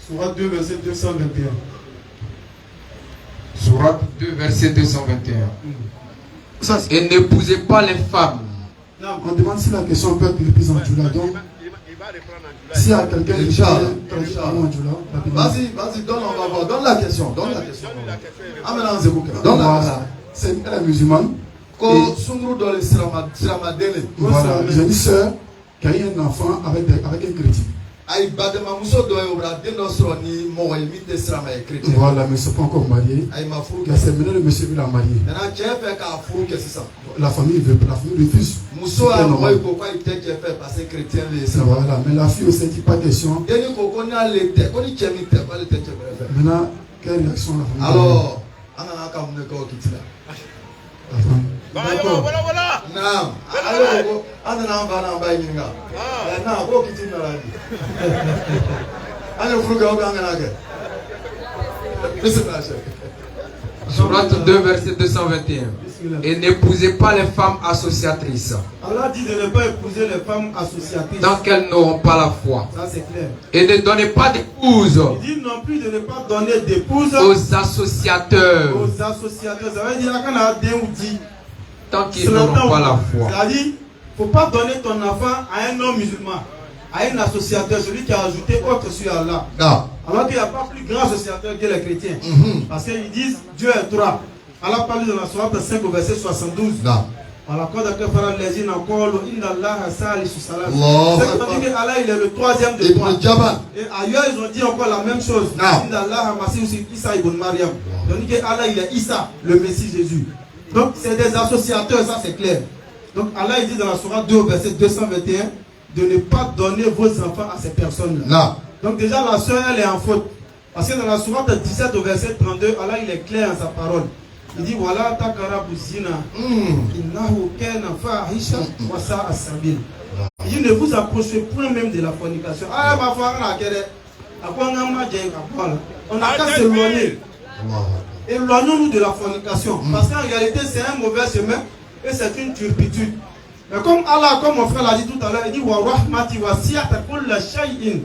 Sourate 2, verset 221. Sourate 2, verset 221. Et n'épousez pas les femmes. Non, on demande si la question peut être reprise en Djoula. Donc, s'il y a quelqu'un qui parle en Djoula, vas-y, donne, on va voir. Donne la question. Donne la question. Donne la question. C'est une musulmane. Voilà, j'ai une soeur qui a eu un enfant avec un chrétien. Voilà, mais ils ne sont pas encore mariés. C'est maintenant le monsieur veut la marier. La famille veut, la famille refuse. Voilà, mais la fille aussi dit pas question. Maintenant, quelle réaction la famille? Alors, Voilà. Sourate 2, verset 221. Et n'épousez pas les femmes associatrices. Allah dit de ne pas épouser les femmes associatrices. Tant qu'elles n'auront pas la foi. Ça c'est clair. Et ne donnez pas d'épouse. Il dit non plus de ne pas donner d'épouse aux associateurs. Aux associateurs. Ça veut dire qu'on a dit. Tant qu'ils n'auront pas la foi. C'est-à-dire, il ne faut pas donner ton enfant à un homme musulman, à un associateur, celui qui a ajouté autre sur Allah. Non. Alors qu'il n'y a pas plus grand associateur que les chrétiens. Parce qu'ils disent Dieu est trois. Allah parle dans la sourate 5 au verset 72. Non. Allah dit que Allah il est le troisième de trois. Et ailleurs ils ont dit encore la même chose. Donc que Allah il est Issa, le Messie Jésus. Donc c'est des associateurs, ça c'est clair. Donc Allah il dit dans la sourate 2 verset 221 de ne pas donner vos enfants à ces personnes-là. Donc déjà la soeur elle est en faute. Parce que dans la sourate 17 au verset 32, Allah il est clair en sa parole. Il dit voilà takarabu zina innahu kana fahisha wa sa'a sabil. Il dit ne vous approchez point même de la fornication. Ah ma foi on a qu'à s'éloigner. Éloignons-nous de la fornication. Parce qu'en réalité, c'est un mauvais chemin et c'est une turpitude. Mais comme Allah, comme mon frère l'a dit tout à l'heure, il dit wa rahmati wa siyatakum la shay'in.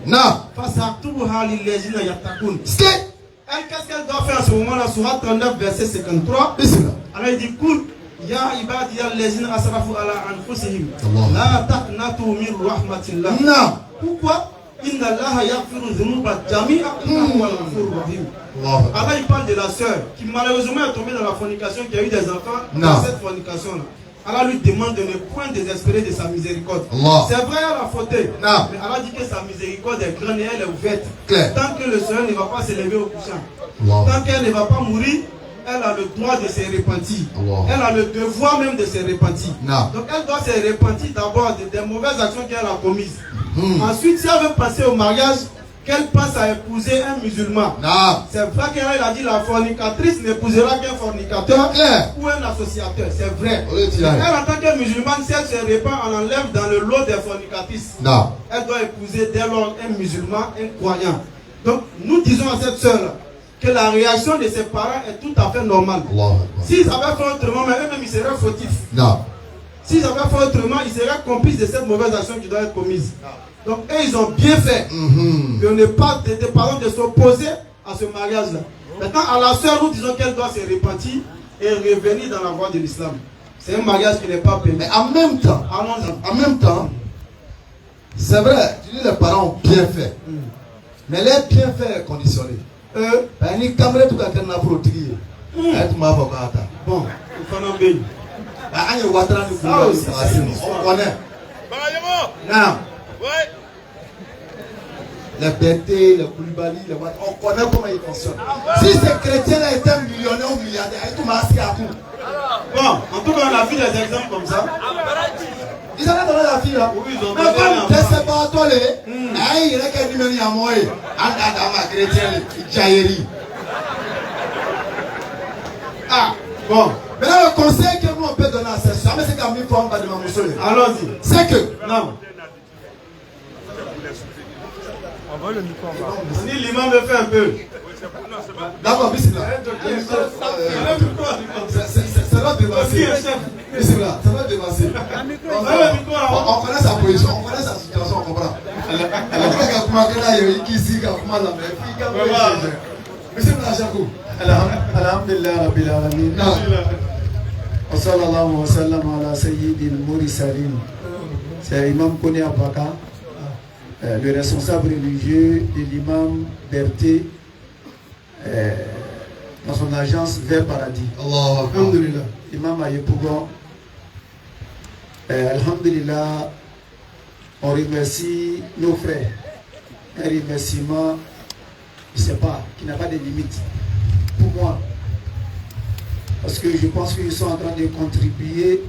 Fasaktubuha lillazina yattaqun. Elle, qu'est-ce qu'elle doit faire en ce moment-là? Sourate 39, verset 53. Alors il dit Kul ya ibadi allazina asrafu ala anfusihim la taqnatu min rahmatillah. Pourquoi? Inna Allah yaghfiru dhunuba jami'a innahu huwal ghafurur rahim. Allah il parle de la sœur qui malheureusement est tombée dans la fornication, qui a eu des enfants dans cette fornication-là. Allah lui demande de ne point désespérer de sa miséricorde. C'est vrai, elle a fauté. Mais Allah dit que sa miséricorde est grande et elle est ouverte. Tant que le Seigneur ne va pas s'élever au couchant, tant qu'elle ne va pas mourir, elle a le droit de se repentir. Elle a le devoir même de se repentir. Donc elle doit se repentir d'abord des mauvaises actions qu'elle a commises. Ensuite, si elle veut passer au mariage, qu'elle pense à épouser un musulman. C'est vrai qu'elle a dit la fornicatrice n'épousera qu'un fornicateur ou un associateur. C'est vrai. Elle en tant que musulmane, si elle se répand, on enlève dans le lot des fornicatrices. Elle doit épouser dès lors un musulman, un croyant. Donc nous disons à cette sœur que la réaction de ses parents est tout à fait normale. S'ils avaient fait autrement, mais eux-mêmes ils seraient fautifs. S'ils avaient fait autrement, ils seraient complices de cette mauvaise action qui doit être commise. Donc, eux, ils ont bien fait de ne pas, de s'opposer à ce mariage-là. Maintenant, à la sœur, nous disons qu'elle doit se repentir et revenir dans la voie de l'islam. C'est un mariage qui n'est pas permis. Mais en même temps, c'est vrai, tu dis les parents ont bien fait. Mais les bienfaits est conditionné. Bon, il faut en On connaît. Non. Les Bété, les Koulibaly, les Ouattara, on connaît comment ils fonctionnent. Si ces chrétiens-là étaient millionnaires ou milliardaires, ils tout masqué à tout. Bon, en tout cas, on a vu des exemples comme ça. Ils avaient donné la fille là. Oui, ils ont mais donné comme tu sais pas, toi, il y a quelqu'un qui m'a dit à moi, ma chrétienne, Jaïri. Ah, bon. Maintenant, le conseil que nous on peut donner à ces gens, mais c'est qu'à 1000 fois on va demander monsieur. Allons-y. C'est que. Non. On va le micro en bas. On dit l'imam le fait un peu. D'accord, bismillah. C'est notre dévancé. Bismillah, c'est notre dévancé. On connaît sa position, on connaît sa situation, on comprend. Elle a dit qu'à commencer là, il y a qui ici, qu'à commencer là, mais bismillah, Jacob. Alhamdulillah Rabbil Alamin. Wa sallallahu wa sallam ala sayyidil mursalin. C'est Imam Kone Abaka, le responsable religieux de l'imam Berthe dans son agence Vers Paradis. Alhamdulillah. Imam Ayepougon. Alhamdulillah, on remercie nos frères. Un remerciement, je ne sais pas, qui n'a pas de limite pour moi. Parce que je pense qu'ils sont en train de contribuer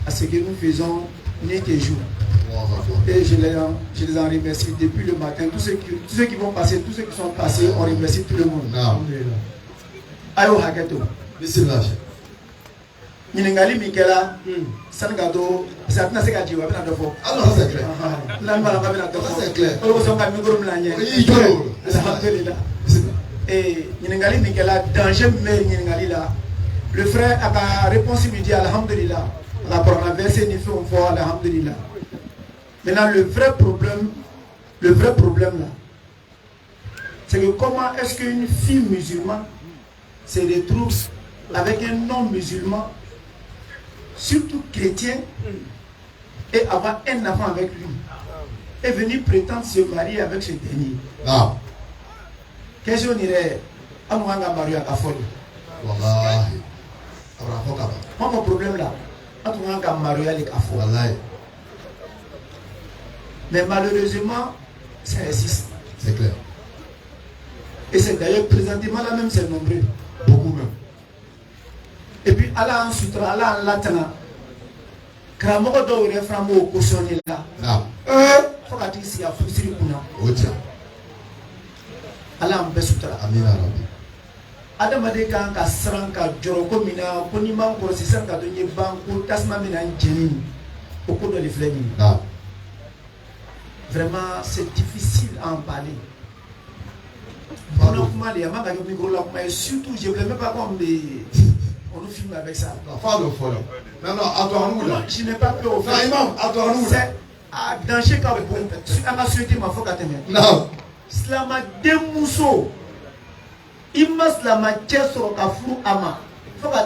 à ce que nous faisons nuit et jour. Et je les en remercie depuis le matin. Tous ceux qui vont passer, tous ceux qui sont passés, on remercie tout le monde. Ayo Haketo. Bismillah. Ningali Mikela, Sangato, Satna Sekaji, Wabina Dofo. Alors c'est clair. C'est clair. Et Ningali Mikela, danger mais Ningali là. Le frère a répondu lui dit Alhamdulillah. La première versée ni fait une fois Alhamdulillah. Maintenant le vrai problème là, c'est que comment est-ce qu'une fille musulmane se retrouve avec un non-musulman, surtout chrétien, et avoir un enfant avec lui, et venir prétendre se marier avec ce dernier. Non. Qu'est-ce qu'on dirait? On va marier à la folie. Wallahi. Moi, mon problème là, on va marier à la folie. Wallahi. Mais malheureusement, ça existe. C'est clair. Et c'est d'ailleurs présentement là même, c'est nombreux. Beaucoup même. Et puis, Allah en sutra, Allah en latana. Kramoko do reframo au cautionné là. Faut que tu sois frustré pour nous. Allah en besutra. Amin Arabi. Adam ade kan ka sran ka joroko mina ko ni man ko sisan ka do nye banko tasma mina njeni au cours de l'iflemi. Vraiment, c'est difficile à en parler. Surtout, je ne voulais même pas qu'on nous filme avec ça. Non, attends-nous là. Je n'ai pas peur au fait. Attends-nous. C'est à danger quand vous avez souhaité ma foi. Non. Slama demousso. Imma slama tchesro kafru ama. Faut que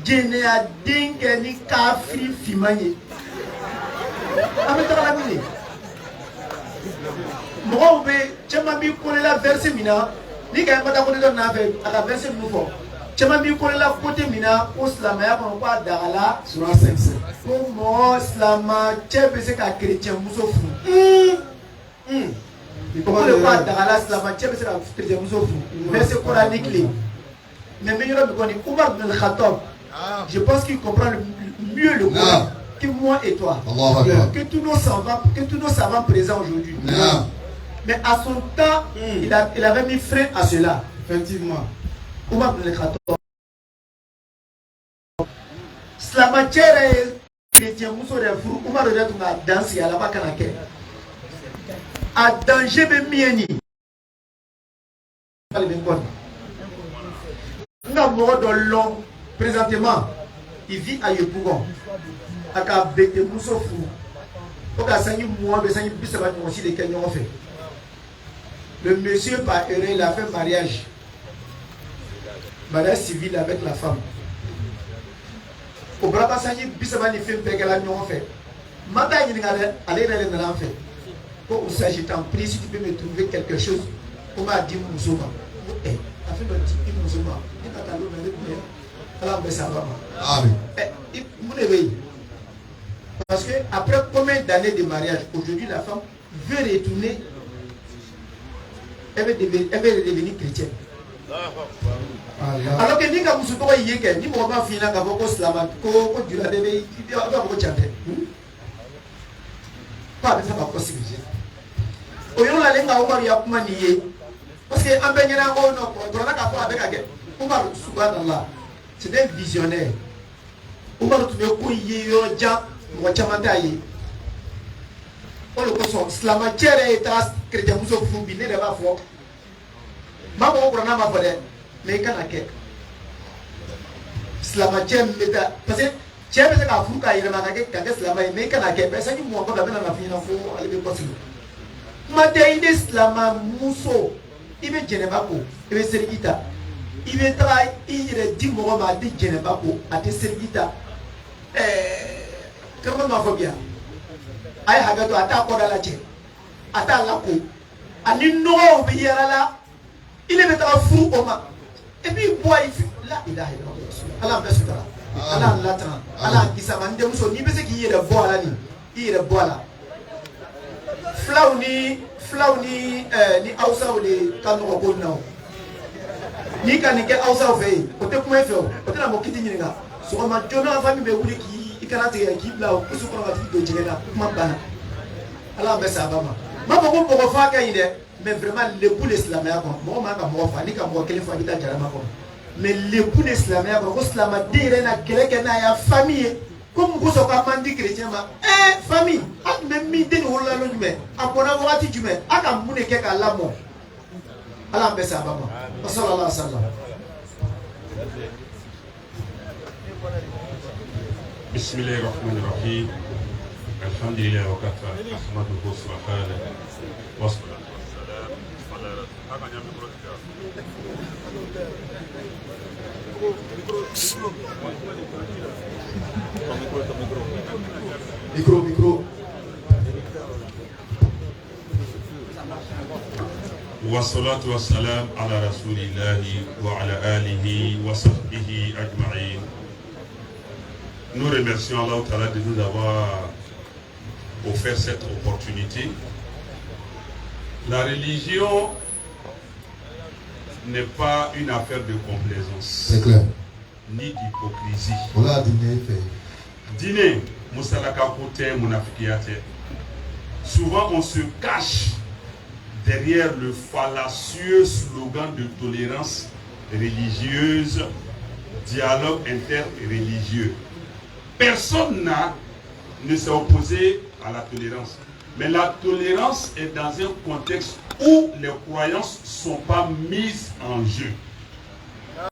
tu aies gêné à dingue ni kafri fimanye. Amettra la mine. Moi, je m'habille pour la verser mina. Ni quand même pas d'accord de n'avoir à la verser nouveau. Je m'habille pour la côté mina. Au slamaya pour pas d'ala sur un 5. Pour moi, slama, tu sais qu'un chrétien mousso fou. Pour le pas d'ala slama, tu sais qu'un chrétien mousso fou. Verset coranique li. Mais meilleur me connaît Omar bin Khattab. Je pense qu'il comprend mieux le Coran que moi et toi. Que tous nos savants présents aujourd'hui. Mais à son temps, il avait mis frein à cela. Effectivement. Oumar bin Khattab. Slamatière et chrétien, Mousso de Fou, Oumar de Tunga danse à la Bakanake. À danger de Mieni. N'a mort dans l'homme, présentement, il vit à Yepougon. À Kabete Mousso Fou. Au cas où moi, je suis aussi les Kenyans fait. Le monsieur par erreur, il a fait mariage. Mariage civil avec la femme. Au Braba Sanyi, Bissabani fait un pégal à nous en fait. Mata il allait dans l'enfer. Pour ça, je t'en prie, si tu peux me trouver quelque chose, on m'a dit Moussouma. Eh, la femme m'a dit Moussouma. Amen. Parce que après combien d'années de mariage, aujourd'hui la femme veut retourner, elle veut devenir chrétienne. Alors que ni ka muso tɔgɔ ye kɛ ni mɔgɔ ma fina ka fɔ ko silama ko jula de bɛ a b'a fɔ ko can tɛ ko a bɛ fɛ ka kɔ sigi o yɔrɔ la ne ka Umaru ya kuma nin ye parce que an bɛɛ ɲɛna ko dɔrɔnna k'a fɔ a bɛ ka kɛ Umaru subhanallah c'est un visionnaire Umaru tun bɛ ko ye yɔrɔ jan mɔgɔ caman t'a ye o de kosɔn silamɛcɛ yɛrɛ ye taa chrétien muso furu bi ne yɛrɛ b'a fɔ maa mɔgɔ kuranna ma fɔ dɛ mais i kana kɛ silamɛcɛ min bɛ taa parce que cɛ bɛ se k'a furu k'a yɛlɛma ka kɛ silamɛ ye mais i kana kɛ parce que ni mɔgɔ dɔ bɛ na f'i ɲɛna fo ale bɛ kɔsigi kuma tɛ i bɛ silamɛmuso i bɛ jɛnɛba ko i bɛ seliji ta i bɛ taga i yɛrɛ di mɔgɔ ma a tɛ jɛnɛba ko a tɛ seliji ta karamɔgɔ m'a fɔ bi yan a ye hakɛ to a t'a kɔda lajɛ a t'a lako ani nɔgɔw bɛ yɛlɛ la il est maintenant fou au ma et puis boy la ilaha illallah ala bɛ sutura ala latan ala kisama n denmuso n'i bɛ se k'i yɛrɛ bɔ a la nin i yɛrɛ bɔ a la fulaw ni Hausaw de ka nɔgɔ ko na o n'i ka nin kɛ Hausaw fɛ yen o tɛ kuma i fɛ o tɛna mɔgɔ k'i ti ɲininka sɔgɔma joona famille bɛ wuli k'i kana tigɛ k'i bila o kusu kɔnɔ ka t'i don jɛgɛ la kuma banna ala bɛ sa a ba ma m'a fɔ ko mɔgɔ fa ka ɲi dɛ mais vraiment l'époux de silamɛya kɔnɔ mɔgɔ man ka mɔgɔ fa ni ka mɔgɔ kelen fa i bɛ taa jarama kɔnɔ mais l'époux de silamɛya kɔnɔ ko silamɛden yɛrɛ na kɛlɛ kɛ n'a y'a famille ye ko mun kosɔn k'a man di chrétien ma famille a tun bɛ min den wolola n'o jumɛn a bɔnna wagati jumɛn a ka mun de kɛ k'a lamɔ ala an bɛ sa a ba ma wa sallallahu alaihi wa sallam. bismillahir rahmanir rahim alhamdulillah wa kafa ahmaduhu subhanahu wa ta'ala. Micro. Wassalatu wassalam ala rasulillahi wa ala alihi wa sahbihi ajma'in. Nous remercions Allah Ta'ala de nous avoir offert cette opportunité. La religion n'est pas une affaire de complaisance. C'est clair. Ni d'hypocrisie. Voilà, Dîner, Moussalaka Kote, Mounafikiate. Souvent, on se cache derrière le fallacieux slogan de tolérance religieuse, dialogue interreligieux. Personne ne s'est opposé à la tolérance. Mais la tolérance est dans un contexte où les croyances ne sont pas mises en jeu.